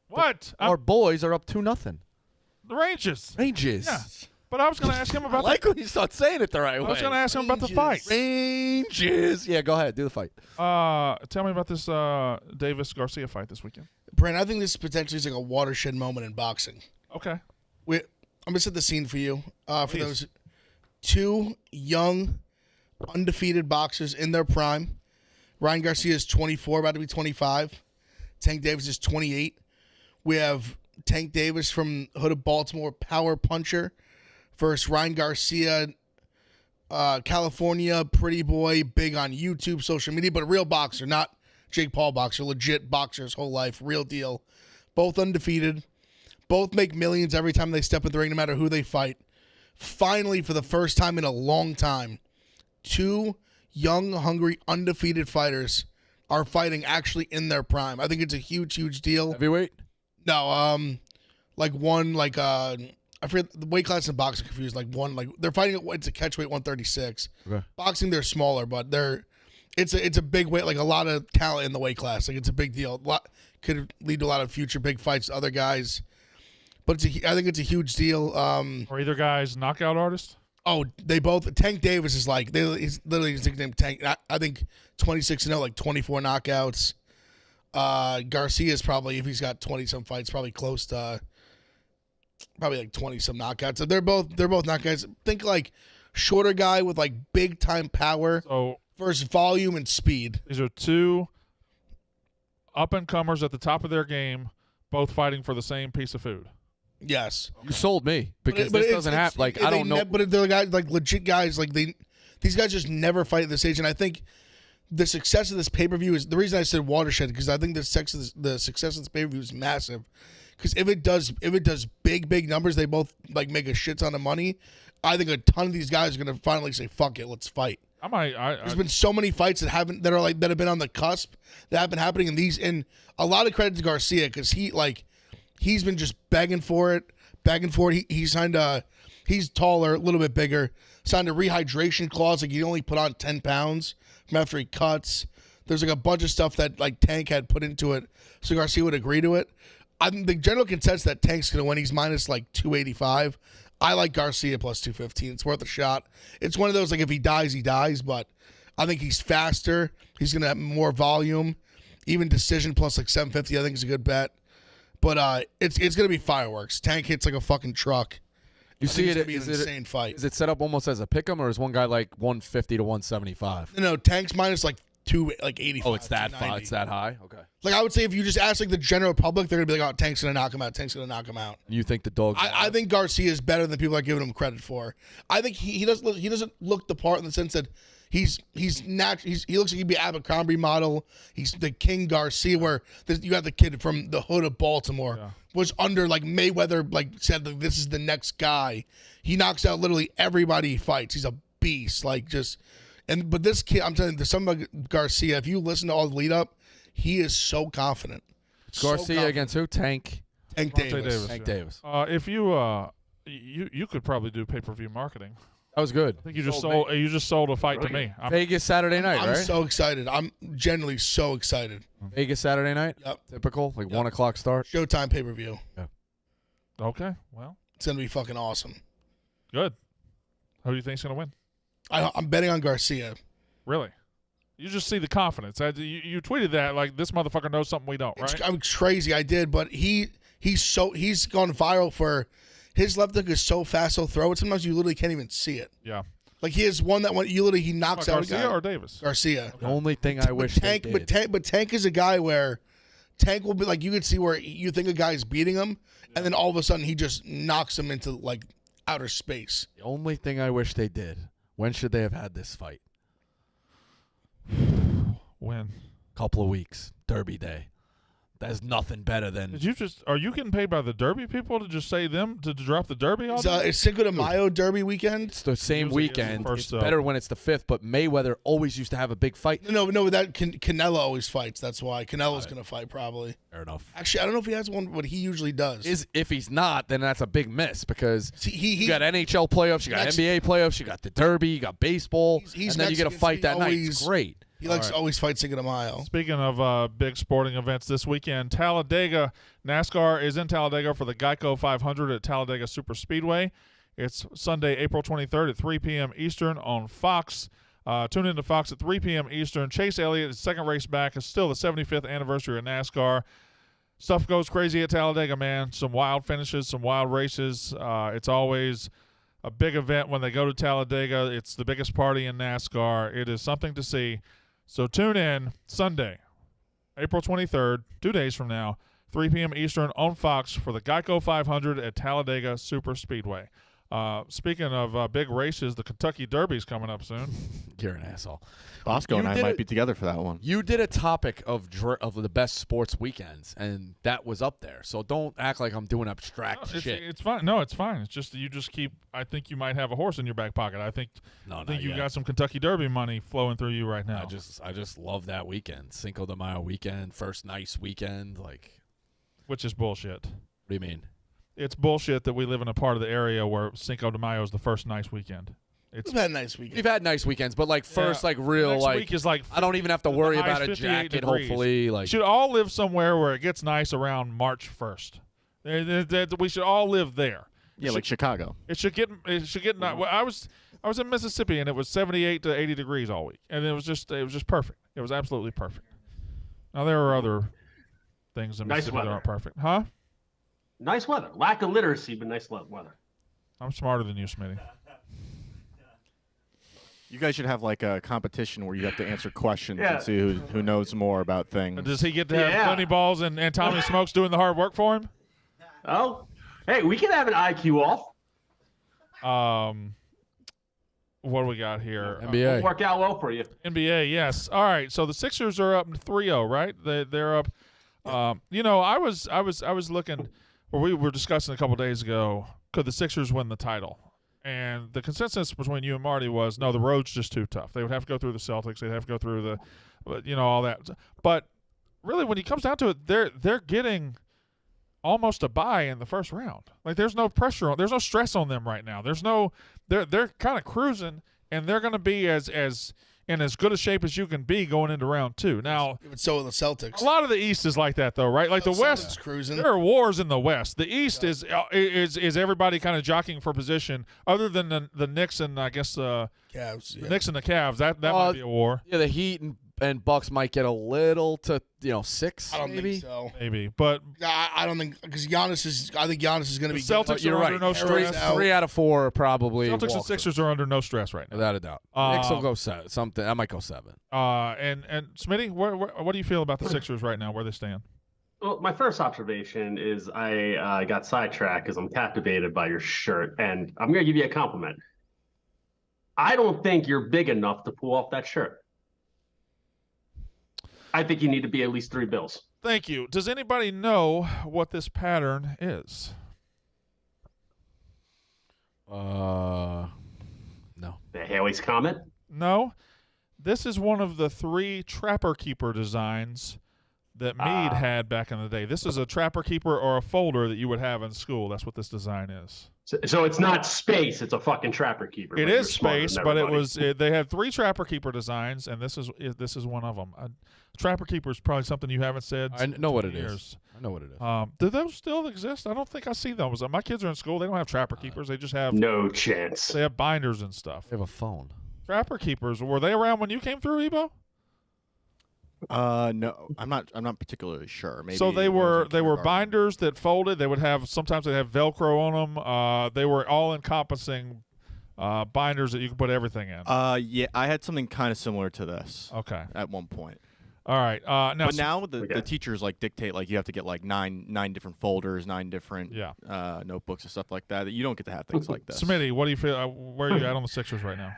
What? Our boys are up 2-0. The Rangers. Rangers. Yeah. But I was going to ask him I about like when you start saying it the right way. I was going to ask him about the fight. Rangers. Yeah, go ahead. Do the fight. Tell me about this Davis Garcia fight this weekend. Brent, I think this potentially is like a watershed moment in boxing. Okay. I'm gonna set the scene for you. For Please. those, two young, undefeated boxers in their prime. Ryan Garcia is 24, about to be 25. Tank Davis is 28. We have Tank Davis from Hood of Baltimore, power puncher, versus Ryan Garcia, California, pretty boy, big on YouTube, social media, but a real boxer, not Jake Paul boxer, legit boxer his whole life, real deal. Both undefeated. Both make millions every time they step in the ring, no matter who they fight. Finally, for the first time in a long time, two young, hungry, undefeated fighters are fighting actually in their prime. I think it's a huge, huge deal. Heavyweight? No, I forget the weight class in boxing confused. They're fighting. It's a catchweight 136. Okay. Boxing they're smaller, but it's a big weight. Like a lot of talent in the weight class. Like it's a big deal. Could lead to a lot of future big fights to other guys. But I think it's a huge deal. Are either guys knockout artists? Oh, they both. Tank Davis is he's literally his nickname Tank. I think 26-0, like 24 knockouts. Garcia is probably, if he's got 20-some fights, probably close to probably like 20-some knockouts. So they're both knockouts. Think like shorter guy with like big time power versus volume and speed. These are two up and comers at the top of their game, both fighting for the same piece of food. Yes, you sold me because this doesn't happen. Like I don't know, but they're guys like legit guys. Like these guys just never fight at this age, and I think the success of this pay-per-view is the reason I said watershed, because I think the success of this pay-per-view is massive. Because if it does big numbers, they both like make a shit ton of money. I think a ton of these guys are gonna finally say, "Fuck it, let's fight." There's been so many fights that have been on the cusp that have been happening, and a lot of credit to Garcia because he's been just begging for it. He signed he's taller, a little bit bigger. Signed a rehydration clause, like he only put on 10 pounds from after he cuts. There's like a bunch of stuff that like Tank had put into it, so Garcia would agree to it. I think the general consensus that Tank's gonna win. He's minus like 285. I like Garcia plus 215. It's worth a shot. It's one of those like if he dies, he dies. But I think he's faster. He's gonna have more volume. Even decision plus like 750. I think is a good bet. But it's gonna be fireworks. Tank hits like a fucking truck. You see it? It's gonna be an insane fight. Is it set up almost as a pick'em, or is one guy like 150 to 175? No, Tank's minus like 85. Oh, it's that far. It's that high. Okay. Like I would say, if you just ask like the general public, they're gonna be like, "Oh, Tank's gonna knock him out. Tank's gonna knock him out." You think the dog? I think Garcia is better than people are giving him credit for. I think he doesn't look the part in the sense that he looks like he'd be an Abercrombie model. He's the King Garcia, where you got the kid from the Hood of Baltimore, was under like Mayweather, like said like, this is the next guy. He knocks out literally everybody he fights. He's a beast, but this kid, I'm telling you, there's something about Garcia. If you listen to all the lead up, he is so confident. Garcia against who? Tank Davis. Tank Davis. If you could probably do pay-per-view marketing. That was good. I think you just sold a fight to me. Vegas Saturday night, I'm right? so excited. I'm genuinely so excited. Vegas Saturday night? Yep. Typical, like 1 o'clock start? Showtime pay-per-view. Yeah. Okay, well. It's going to be fucking awesome. Good. Who do you think's going to win? I'm betting on Garcia. Really? You just see the confidence. You tweeted that like this motherfucker knows something we don't, right? I'm crazy. I did, but he's gone viral for his left hook is so fast he'll throw it. Sometimes you literally can't even see it. Yeah. Like he has one that he knocks out a guy. Garcia or Davis? Garcia. The only thing I wish Tank, they did. but Tank is a guy where Tank will be like you could see where you think a guy's beating him, and then all of a sudden he just knocks him into like outer space. The only thing I wish they did. When should they have had this fight? When? Couple of weeks. Derby day. There's nothing better than. Are you getting paid by the Derby people to just say them to drop the Derby on? It's Cinco de Mayo Derby weekend. It's the same Usually weekend. It's better when it's the 5th, but Mayweather always used to have a big fight. No, that Canelo always fights. That's why Canelo's going to fight probably. Fair enough. Actually, I don't know if he has one. What he usually does If he's not, then that's a big miss because you got NHL playoffs, you got NBA playoffs, you got the Derby, you got baseball, and then you get a fight that night. It's great. He likes to always fight Cinco de Mayo. Speaking of big sporting events this weekend, Talladega, NASCAR is in Talladega for the Geico 500 at Talladega Superspeedway. It's Sunday, April 23rd at 3 p.m. Eastern on Fox. Tune in to Fox at 3 p.m. Eastern. Chase Elliott, his second race back, is still the 75th anniversary of NASCAR. Stuff goes crazy at Talladega, man. Some wild finishes, some wild races. It's always a big event when they go to Talladega. It's the biggest party in NASCAR. It is something to see. So tune in Sunday, April 23rd, 2 days from now, 3 p.m. Eastern on Fox for the Geico 500 at Talladega Super Speedway. Speaking of big races, the Kentucky Derby's coming up soon. You're an asshole. Bosco and I might be together for that one. You did a topic of the best sports weekends, and that was up there. So don't act like I'm doing abstract shit. It's fine. No, it's fine. It's just you just keep. I think you might have a horse in your back pocket. I think you got some Kentucky Derby money flowing through you right now. I just love that weekend, Cinco de Mayo weekend, first nice weekend, which is bullshit. What do you mean? It's bullshit that we live in a part of the area where Cinco de Mayo is the first nice weekend. We've had nice weekends. We've had nice weekends, but first real next week is I don't even have to worry about a jacket. Degrees. Hopefully, should all live somewhere where it gets nice around March 1st. We should all live there. Yeah, like Chicago. It should get. Well, I was in Mississippi and it was 78 to 80 degrees all week, and it was just perfect. It was absolutely perfect. Now there are other things in Mississippi that aren't perfect, huh? Nice weather. Lack of literacy, but nice weather. I'm smarter than you, Smitty. You guys should have a competition where you have to answer questions and see who knows more about things. Does he get to have Bunny Balls and Tommy Smokes doing the hard work for him? Oh, hey, we can have an IQ off. What do we got here? NBA. It'll work out well for you. NBA, yes. All right, so the Sixers are up 3-0, right? They're up. I was looking. Or we were discussing a couple days ago, could the Sixers win the title? And the consensus between you and Marty was, no, the road's just too tough. They would have to go through the Celtics. They'd have to go through all that. But really, when it comes down to it, they're getting almost a bye in the first round. There's no pressure there's no stress on them right now. They're kind of cruising, and they're going to be as in as good a shape as you can be going into round 2. Now, so are the Celtics. A lot of the East is like that, though, right? The West, cruising. There are wars in the West. The East is everybody kind of jockeying for position, other than the Knicks and I guess Cavs. The Knicks and the Cavs. That might be a war. Yeah, the Heat and Bucks might get a little to 6. I don't think so. Maybe, but I don't think because Giannis is. I think Giannis is going to be. Celtics are under no stress. 3 out of 4 are probably. Celtics and Sixers are under no stress right now, without a doubt. Knicks will go 7. Something I might go 7. And Smitty, what do you feel about the Sixers right now? Where they stand? Well, my first observation is I got sidetracked because I'm captivated by your shirt, and I'm going to give you a compliment. I don't think you're big enough to pull off that shirt. I think you need to be at least 3 bills. Thank you. Does anybody know what this pattern is? No. The Haley's Comet? No. This is one of the 3 Trapper Keeper designs that Meade had back in the day. This is a Trapper Keeper or a folder that you would have in school. That's what this design is. So it's not space. It's a fucking Trapper Keeper. It is space, but they had 3 Trapper Keeper designs, and this is one of them. Trapper Keeper is probably something you haven't said. I know what it is. I know what it is. Do those still exist? I don't think I see those. My kids are in school. They don't have Trapper Keepers. They just have no chance. They have binders and stuff. They have a phone. Trapper Keepers, were they around when you came through, Ebo? No, I'm not particularly sure. Maybe so they were binders that folded. They would have sometimes they have Velcro on them. They were all encompassing binders that you could put everything in. Yeah, I had something kind of similar to this. Okay. At one point. All right. Now the teachers dictate you have to get 9 different folders, 9 different notebooks and stuff like that. You don't get to have things like this. Smitty, what do you feel? Where are you at on the Sixers right now?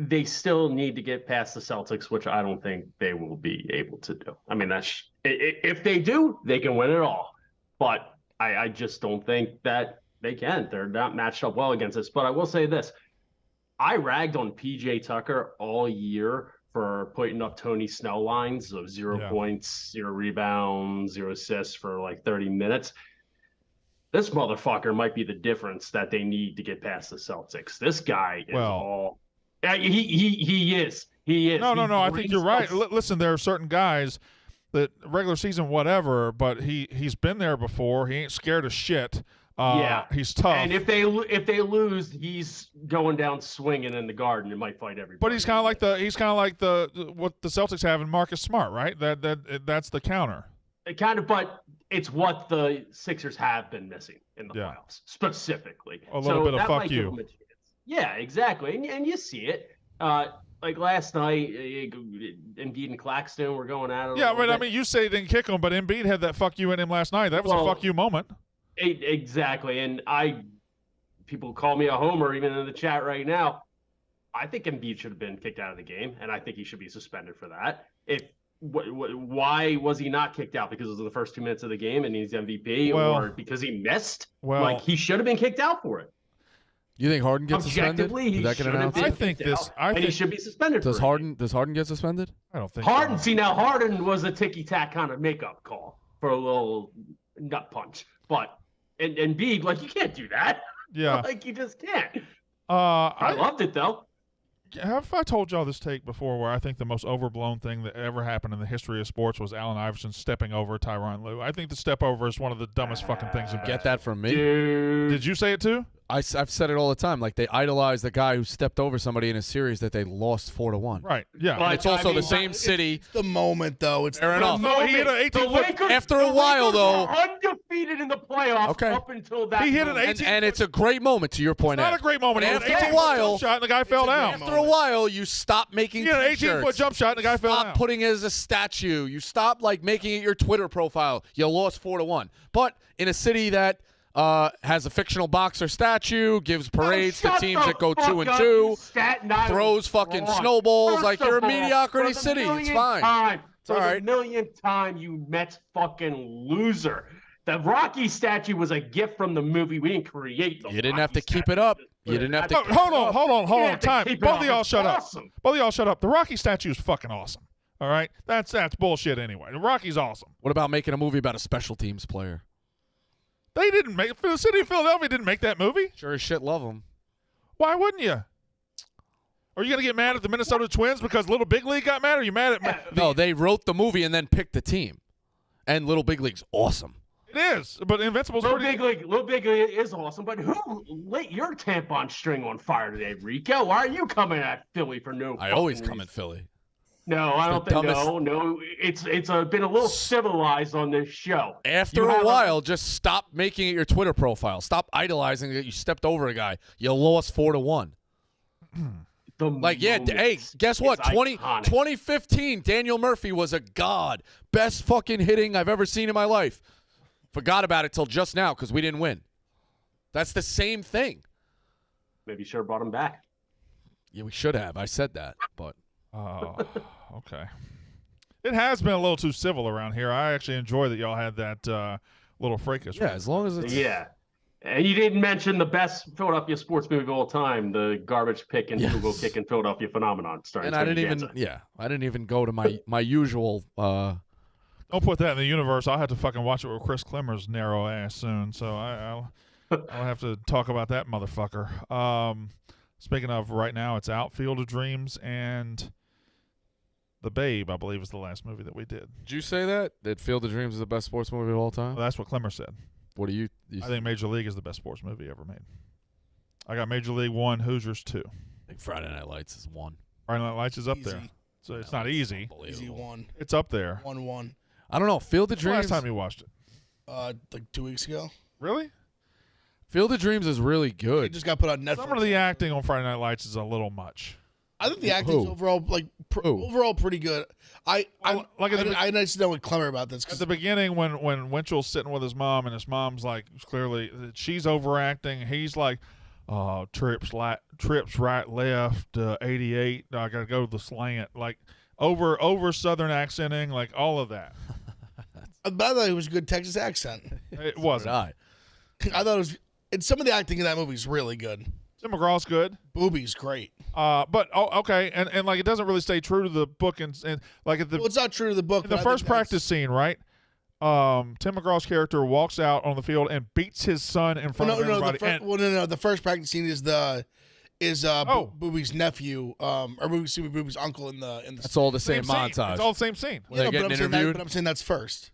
They still need to get past the Celtics, which I don't think they will be able to do. I mean, if they do, they can win it all. But I just don't think that they can. They're not matched up well against us. But I will say this. I ragged on PJ Tucker all year for putting up Tony Snell lines of 0 points, 0 rebounds, 0 assists for 30 minutes. This motherfucker might be the difference that they need to get past the Celtics. This guy is all... He is. He is. No. I think you're right. Listen, there are certain guys that regular season, whatever, but he's been there before. He ain't scared of shit. He's tough. And if they lose, he's going down swinging in the Garden and might fight everybody. But he's kind of like what the Celtics have in Marcus Smart, right? That's the counter. Kind of, but it's what the Sixers have been missing in the playoffs, specifically. A little bit of fuck might you. give them a chance. Yeah, exactly. And you see it. Like last night, Embiid and Claxton were going at it. Yeah, but I mean, you say he didn't kick him, but Embiid had that fuck you in him last night. That was a fuck you moment. Exactly. And people call me a homer even in the chat right now. I think Embiid should have been kicked out of the game, and I think he should be suspended for that. Why was he not kicked out? Because it was the first 2 minutes of the game and he's MVP, or because he missed? Like, he should have been kicked out for it. You think Harden gets suspended? He Did that get announced? I think he should be suspended. Does Harden get suspended? I don't think Harden. so. See, now Harden was a ticky tack kind of makeup call for a little nut punch, but and Embiid, like, you can't do that. Yeah, like, you just can't. I loved it though. Have I told y'all this take before where I think the most overblown thing that ever happened in the history of sports was Allen Iverson stepping over Tyronn Lue? I think the step over is one of the dumbest fucking things in basketball. Get that from me? Dude. Did you say it too? I've said it all the time. Like, they idolize the guy who stepped over somebody in a series that they lost 4-1. Right. Yeah. But it's also the same city. It's the moment, though. It's fair enough. No, he hit an 18-foot. After a while, though, undefeated in the playoffs up until that. He hit an 18. And it's a great moment, to your point. It's not a great moment. After a while, shot and the guy fell down. After a while, you stop making. He hit an 18-foot jump shot and the guy fell down. Stop putting it as a statue. You stop making it your Twitter profile. You lost 4-1. But in a city that has a fictional boxer statue, gives parades to teams that go 2-2, throws fucking snowballs. Like, you're a mediocrity city. It's fine. It's all right. The millionth time, you Mets fucking loser. The Rocky statue was a gift from the movie. We didn't create the You didn't have to keep it up. You didn't have to. Hold on. Time. Both of y'all shut up. Both of y'all shut up. The Rocky statue is fucking awesome. All right? That's bullshit anyway. The Rocky's awesome. What about making a movie about a special teams player? They didn't make the city of Philadelphia didn't make that movie. Sure as shit love them. Why wouldn't you? Are you gonna get mad at the Minnesota Twins because Little Big League got mad? Or are you mad at? No, they wrote the movie and then picked the team. And Little Big League's awesome. It is, but Invincible's Little Big League is awesome. But who lit your tampon string on fire today, Rico? Why are you coming at Philly for no? I always come at Philly. No, I don't think. No. It's been a little civilized on this show. After a while, just stop making it your Twitter profile. Stop idolizing that you stepped over a guy. You lost 4-1. Hey, guess what? 2015, Daniel Murphy was a god. Best fucking hitting I've ever seen in my life. Forgot about it till just now because we didn't win. That's the same thing. Maybe you should have brought him back. Yeah, we should have. I said that, but. Okay. It has been a little too civil around here. I actually enjoy that y'all had that little fracas. Yeah, as long as it's. Yeah. And you didn't mention the best Philadelphia sports movie of all time, the garbage pick and Google kick and Philadelphia phenomenon. And I didn't even go to my usual. Don't put that in the universe. I'll have to fucking watch it with Chris Klemmer's narrow ass soon. So I'll have to talk about that motherfucker. Speaking of, right now it's out. Field of Dreams and The Babe, I believe, is the last movie that we did. Did you say that Field of Dreams is the best sports movie of all time? Well, that's what Klemmer said. What do you I think Major League is the best sports movie ever made. I got Major League 1, Hoosiers 2. I think Friday Night Lights is 1. Friday Night Lights is up there. So it's not easy. Easy 1. It's up there. 1-1. I don't know. Field of Dreams. Last time you watched it? Like 2 weeks ago. Really? Field of Dreams is really good. It just got put on Netflix. Some of the acting on Friday Night Lights is a little much. I think the acting's overall overall pretty good. I need to know with Clemmer about this. At the beginning, when Winchell's sitting with his mom and his mom's like clearly she's overacting, he's like, trips right left 88. I gotta go to the slant, like over Southern accenting, like all of that. But I thought it was a good Texas accent. It wasn't. I thought it was. And some of the acting in that movie is really good. Tim McGraw's good. Booby's great. But okay, and like it doesn't really stay true to the book and like at the. Well, it's not true to the book. In the first practice scene, right? Tim McGraw's character walks out on the field and beats his son in front of everybody. The first practice scene is Booby's nephew, or Booby's uncle in the. That's all the same montage. Scene. It's all the same scene. When they get interviewed. But I'm saying that's first.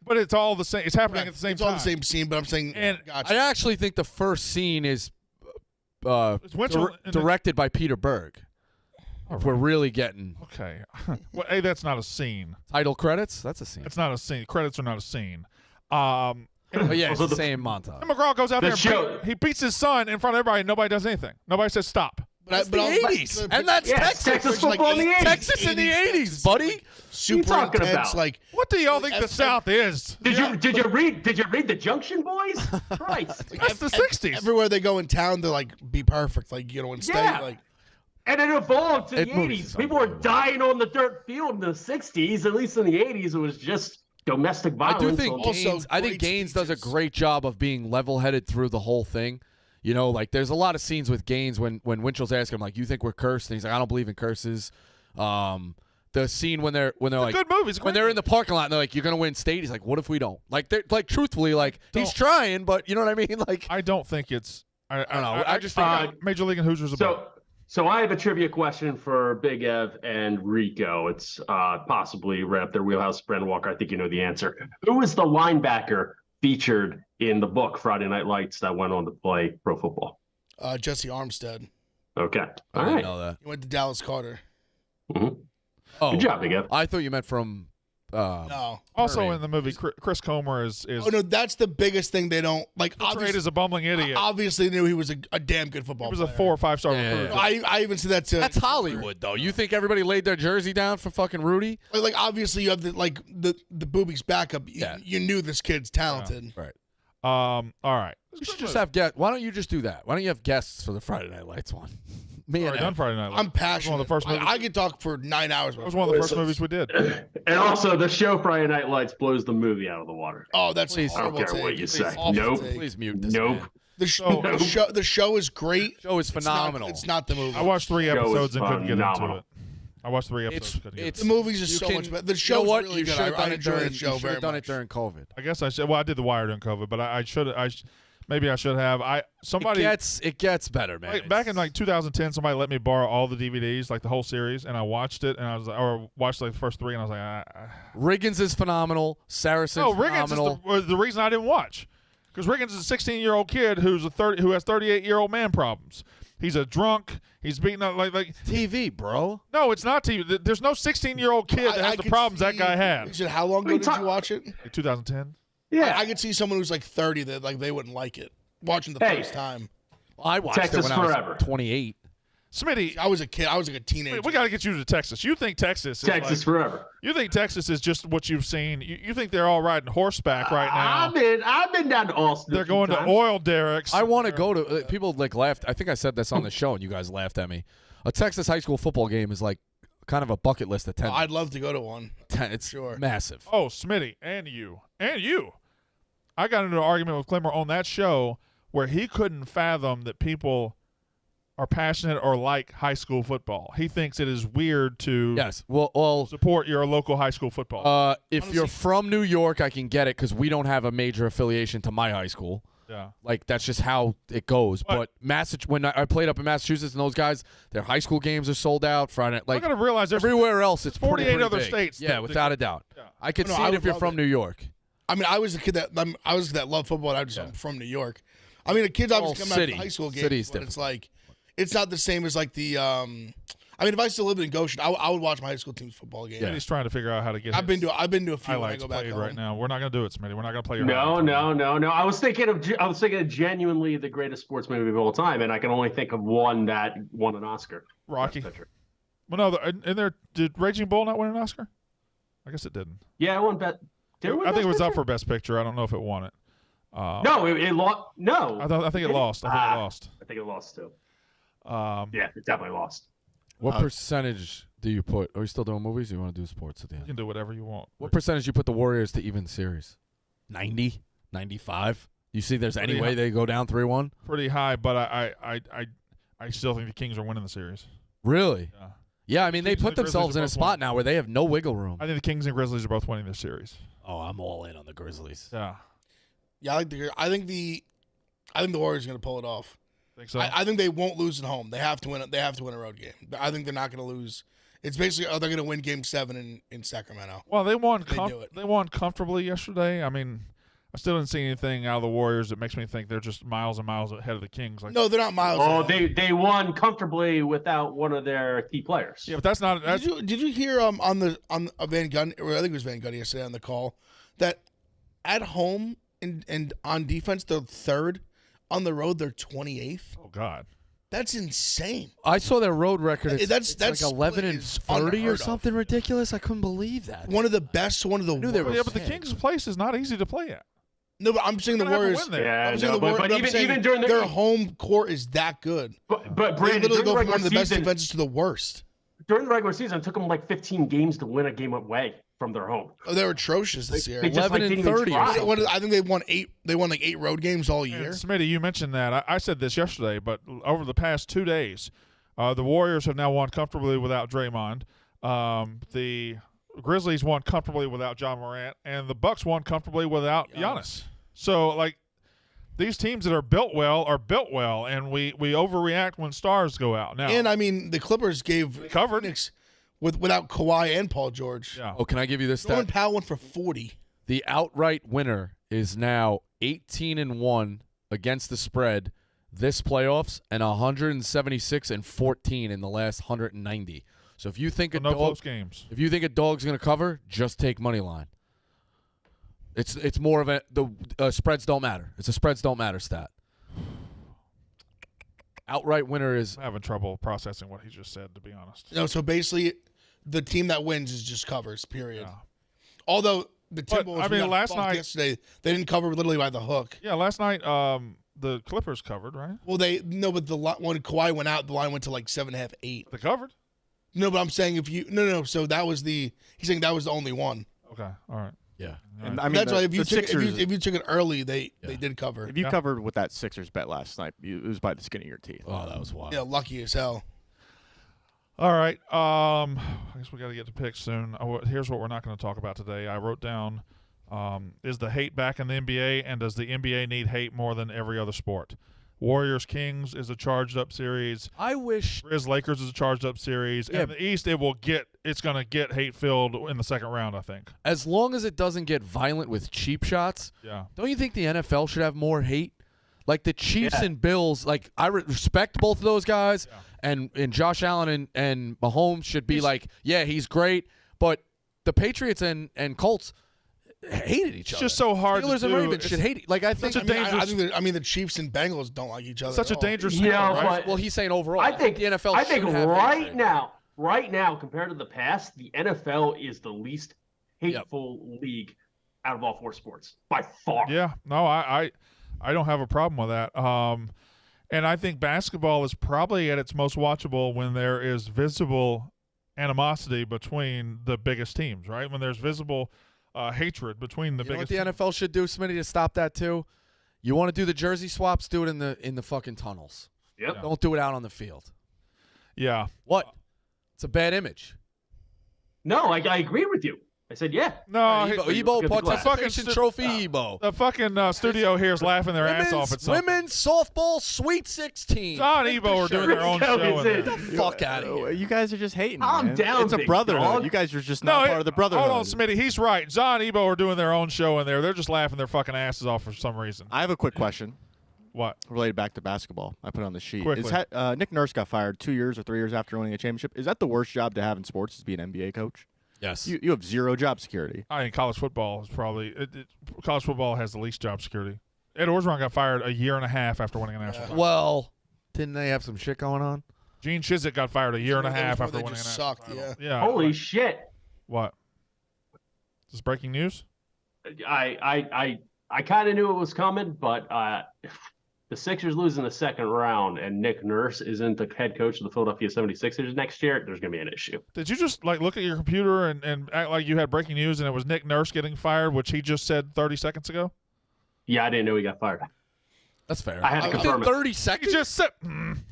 But it's all the same. It's happening at the same time. It's all the same scene, but I'm saying. Gotcha. I actually think the first scene is directed by Peter Berg. If we're really getting okay. Well, that's not a scene. Title credits? That's a scene. It's not a scene. Credits are not a scene. But yeah, it's the same montage. And McGraw goes out The there show- and he beats his son in front of everybody, and nobody does anything. Nobody says stop. That's the 80s. And that's Texas Texas. football in the 80s. Texas in the 80s, buddy. Super talking intense. about? Like, What do y'all think the South is? Did you read the Junction Boys? Christ. That's the 60s. everywhere they go in town, they're like, be perfect. Like, and stay. Yeah. Like, And it evolved to the movies 80s. People were dying on the dirt field in the 60s. At least in the 80s, it was just domestic I violence. do think Gaines does a great job of being level-headed through the whole thing. You know, like there's a lot of scenes with Gaines when Winchell's asking him, like, you think we're cursed? And he's like, I don't believe in curses. The scene when they're like good movie. when they're in the parking lot and they're like, you're gonna win state. He's like, what if we don't? Like, they're like truthfully, like he's trying, but you know what I mean? Like, I don't think it's. I don't know. I just think Major League and Hoosiers about. So I have a trivia question for Big Ev and Rico. It's possibly right up their wheelhouse. Brandon Walker, I think you know the answer. Who was the linebacker featured in the book Friday Night Lights that went on to play pro football? Jesse Armstead. Okay. I All didn't right. know that. He went to Dallas Carter. Mhm. Oh, Good job, Big Ev. I thought you meant from. No. Also Hurry. in the movie, Chris Comer is Oh, no, that's the biggest thing they don't like. portrayed as a bumbling idiot. Obviously knew he was a damn good football He was player. a 4 or 5 star Yeah. recruit. I even said that to. That's Hollywood, though. You think everybody laid their jersey down for fucking Rudy? Like obviously you have the boobies backup. Yeah. You knew this kid's talented. Right. All right. You should just have guests. Why don't you just do that? Why don't you have guests for the Friday Night Lights one? Me and Already done Ev. Friday Night Lights. I'm passionate. One of the first movies. I could talk for 9 hours. That was one of the first movies we did. And also, the show Friday Night Lights blows the movie out of the water. Oh, that's Please. a horrible I don't care take. what you It's say. an awful Nope. take. Please mute this. Nope. man. The show is great. Show is It's not- phenomenal. It's not the movie. I watched 3 Show is episodes and couldn't get into phenomenal. it. I watched 3 episodes. Couldn't get The into it. movies is You so can- much better. The You know show's what? really You good. should have I done it enjoy during. the show You should very have done much. it during COVID. I guess I should. Well, I did The Wire during COVID, but I should. Maybe I should have. Somebody It gets better, man. like, back in like 2010, somebody let me borrow all the DVDs, like the whole series, and I watched it, and I was or watched like the first 3, and I was like, Riggins is phenomenal. Saracen's no, Riggins phenomenal. was the reason I didn't watch, because Riggins is a 16-year-old kid who has 38-year-old man problems. He's a drunk. He's beating up like TV, bro. no, it's not TV. There's no 16-year-old kid that has the could problems that see- guy You had. said, how long ago did you watch it? Like 2010. Yeah. I could see someone who's like 30 that like they wouldn't like it watching the first time. I watched Texas it when forever. I was 28. Smitty, I was a kid. I was like a teenager. we got to get you to Texas. You think Texas is Texas like, forever. you think Texas is just what you've seen. You think they're all riding horseback right now. I've been down to Austin. They're going to oil derricks. I want to go to. People like laughed. I think I said this on the show, and you guys laughed at me. A Texas high school football game is like kind of a bucket list attendance. I'd love to go to one. It's Sure. massive. Oh, Smitty, and you. I got into an argument with Clemmer on that show where he couldn't fathom that people are passionate or like high school football. He thinks it is weird to Yes. Well, support your local high school football. if you're from New York, I can get it because we don't have a major affiliation to my high school. yeah. Like that's just how it goes. But when I played up in Massachusetts, and those guys, their high school games are sold out. Friday, I like got to realize there's everywhere else, it's 48 pretty other big. states Yeah, that- without a doubt. Yeah. I could No, see I it would if you're love from it. New York. I mean, I was a kid that I was a kid that loved football. I'm from New York. I mean, the kids obviously come out city. to high school games, City's but different. it's like it's not the same as like the. I mean, if I still lived in Goshen, I would watch my high school team's football game. He's trying to figure out how to get I've been to a few when I highlights go back played home. right now. We're not going to do it, Smitty. We're not going to play your No. highlights. I was thinking of genuinely the greatest sports movie of all time, and I can only think of one that won an Oscar. Rocky. Best Picture. Well, no, and there did Raging Bull not win an Oscar? I guess it didn't. Yeah, it won bet. Did it win I think it was Best up for Picture? Best Picture. I don't know if it won it. No, it lost. No, I think it lost. I think it lost. I think it lost too. Yeah, it definitely lost. What percentage do you put? Are you still doing movies? Or you want to do sports at the you end? can do whatever you want. What percentage you put the Warriors to even series? 90, 95. You see, there's any Pretty way high. they go down 3-1? Pretty high, but I still think the Kings are winning the series. Really? Yeah. Yeah, I mean, they Kings and put the themselves Grizzlies are in a both spot winning. now where they have no wiggle room. I think the Kings and Grizzlies are both winning this series. Oh, I'm all in on the Grizzlies. Yeah, Yeah, I think the Warriors are going to pull it off. think so. I think they won't lose at home. They have to win. They have to win a road game. I think they're not going to lose. It's basically they're going to win Game 7 in Sacramento. Well, they won. They do it. They won comfortably yesterday. I mean, I still didn't see anything out of the Warriors that makes me think they're just miles and miles ahead of the Kings. Like, No, they're not miles. Oh, ahead. they won comfortably without one of their key players. yeah, but that's not. That's, Did you hear on Van Gundy? Or I think it was Van Gundy yesterday on the call that at home and on defense, they're third. On the road, they're 28th. Oh God, that's insane. I saw their road record. That's like 11 and 30 or something ridiculous. I couldn't believe that. One of the best, one of the worst. Yeah, but the Kings' place is not easy to play at. No, but I'm saying the Warriors. Yeah, but even during their home court is that good. But they Brandon, literally go during from one of the best season, defenses to the worst. During the regular season, it took them like 15 games to win a game away from their home. Oh, they were atrocious this year. They just, 11 and 30. I think they won 8. They won like 8 road games all year. And Smitty, you mentioned that. I said this yesterday, but over the past 2 days, the Warriors have now won comfortably without Draymond. The Grizzlies won comfortably without John Morant, and the Bucks won comfortably without Giannis. So, like, these teams that are built well, and we overreact when stars go out. Now, and I mean, the Clippers gave covered Phoenix without Kawhi and Paul George. Yeah. Oh, can I give you this Norman stat? Powell went for 40. The outright winner is now 18-1 against the spread this playoffs, and 176-14 in the last 190. So if you think no close games, if you think a dog's going to cover, just take money line. It's more of the spreads don't matter. It's a spreads don't matter stat. Outright winner is. I'm having trouble processing what he just said, to be honest. No, so basically, the team that wins is just covers. Period. Yeah. Although the Timberwolves, last night yesterday, they didn't cover literally by the hook. Yeah, last night the Clippers covered, right? Well, but when Kawhi went out, the line went to like 7.5, 8. They covered. No, but I'm saying no. So that was he's saying that was the only one. Okay, all right. Yeah. And I mean, That's why if you Sixers, took it early, they did cover. if you covered with that Sixers bet last night, it was by the skin of your teeth. Oh, that was wild. Yeah, lucky as hell. All right. I guess we got to get to picks soon. Here's what we're not going to talk about today. I wrote down, is the hate back in the NBA, and does the NBA need hate more than every other sport? Warriors Kings is a charged up series. I wish Grizz Lakers is a charged up series. Yeah. In the East, it's going to get hate filled in the second round, I think. as long as it doesn't get violent with cheap shots. Yeah. Don't you think the NFL should have more hate? Like the Chiefs and Bills, like I respect both of those guys, and Josh Allen and Mahomes should be he's great, but the Patriots and Colts hated each other. It's just so hard Steelers to and do. Ravens should hate. Like I think, such a dangerous. The Chiefs and Bengals don't like each other. Such a at all. dangerous. Yeah, sport, right? but well, he's saying overall. I think the NFL. I think should have right now, compared to the past, the NFL is the least hateful league out of all 4 sports by far. Yeah, no, I don't have a problem with that. And I think basketball is probably at its most watchable when there is visible animosity between the biggest teams, right? When there's visible hatred between the biggest. You know what the NFL should do, Smitty, to stop that too? You want to do the jersey swaps? Do it in the fucking tunnels. Yep. Don't do it out on the field. Yeah. What? It's a bad image. No, I agree with you. I said, yeah. No, Ebo Look at the glass. participation trophy. Ebo. the fucking studio here is laughing their ass off at something. Women's softball Sweet 16. John and Ebo are doing their own show. in there. Get the fuck out of here. You guys are just hating. Calm man. down, It's a big brotherhood. dog. You guys are just not part of the brotherhood. Hold on, Smitty. He's right. John and Ebo are doing their own show in there. They're just laughing their fucking asses off for some reason. I have a quick question What? related back to basketball. I put it on the sheet. Quickly. Nick Nurse got fired 2 years or 3 years after winning a championship. Is that the worst job to have in sports? Is to be an NBA coach? Yes. You have zero job security. I think college football is probably college football has the least job security. Ed Orgeron got fired a year and a half after winning a national title. Well, didn't they have some shit going on? Gene Chizik got fired a year and a half They after winning a just national sucked, title. yeah. Yeah. Holy shit. What? Is this breaking news? I kind of knew it was coming, but the Sixers lose in the second round and Nick Nurse isn't the head coach of the Philadelphia 76ers next year, there's going to be an issue. Did you just look at your computer and act like you had breaking news and it was Nick Nurse getting fired, which he just said 30 seconds ago? Yeah, I didn't know he got fired. That's fair. I had to confirm it. 30 He seconds? just said,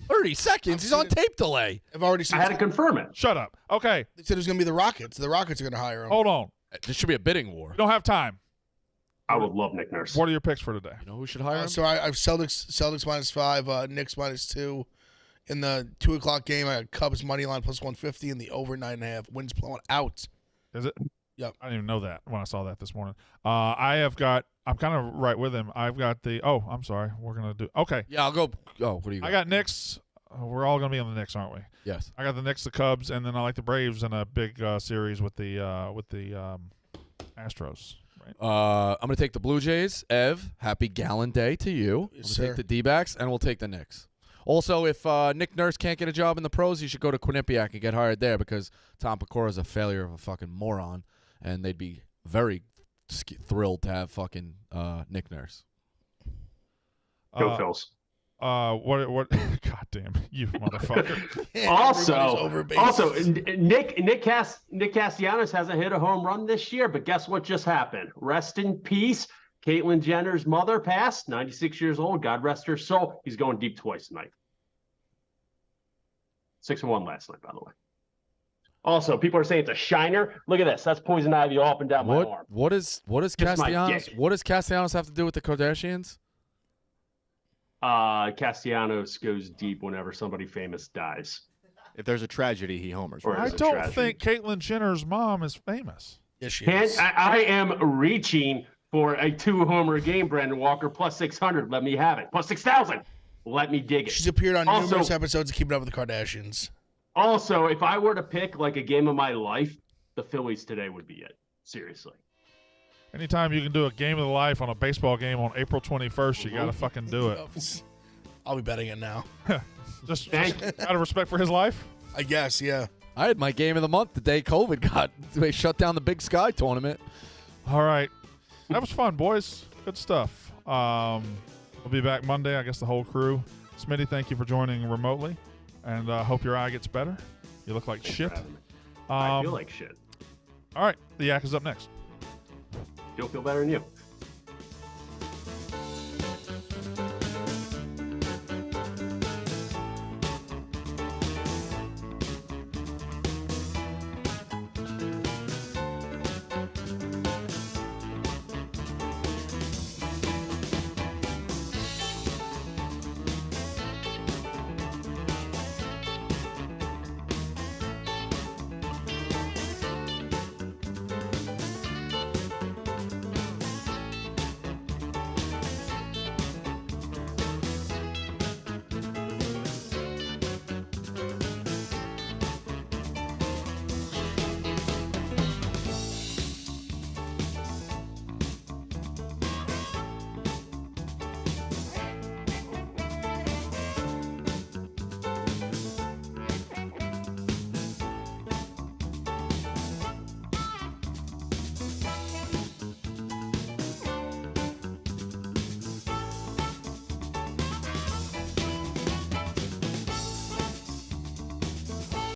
30 seconds? He's on tape delay. I've already seen. I had to confirm it. shut up. Okay, They said it was going to be the Rockets. The Rockets are going to hire him. hold on. This should be a bidding war. We don't have time. I would love Nick Nurse. What are your picks for today? You know who should hire him? So I've Celtics -5, Knicks -2. In the 2:00 game, I got Cubs money line +150 and the over 9.5. Wins blowing out. Is it? Yep. I didn't even know that when I saw that this morning. I'm kind of right with him. I've got I'm sorry. We're going to do, okay. Yeah, I'll go. Oh, what do you got? I got Knicks. We're all going to be on the Knicks, aren't we? Yes. I got the Knicks, the Cubs, and then I like the Braves in a big series with the Astros. Right. I'm going to take the Blue Jays. Ev, happy Gallon Day to you. I'm going to take the D-backs, and we'll take the Knicks. Also, if Nick Nurse can't get a job in the pros, you should go to Quinnipiac and get hired there because Tom Pecora is a failure of a fucking moron, and they'd be very thrilled to have fucking Nick Nurse. Go Phils. What? God damn you, motherfucker! Also, Nick Castellanos hasn't hit a home run this year, but guess what just happened? Rest in peace. Caitlyn Jenner's mother passed, 96 years old. God rest her soul. He's going deep twice tonight. 6-1 last night, by the way. Also, people are saying it's a shiner. Look at this. That's poison ivy all up and down my arm. What does Castellanos? What does Castellanos have to do with the Kardashians? Castellanos goes deep whenever somebody famous dies. If there's a tragedy, he homers. I don't think Caitlyn Jenner's mom is famous. Yes, she is. I am reaching for a 2-homer game, Brandon Walker, plus 600. Let me have it. Plus 6,000. Let me dig it. She's appeared on numerous episodes of Keeping Up with the Kardashians. Also, if I were to pick like a game of my life, the Phillies today would be it. Seriously. Anytime you can do a game of the life on a baseball game on April 21st, you got to fucking do it. I'll be betting it now. just out of respect for his life? I guess, yeah. I had my game of the month the day they shut down the Big Sky tournament. All right. That was fun, boys. Good stuff. We'll be back Monday, I guess the whole crew. Smitty, thank you for joining remotely, and hope your eye gets better. You look like shit. I feel like shit. All right. The Yak is up next. You'll feel better than you.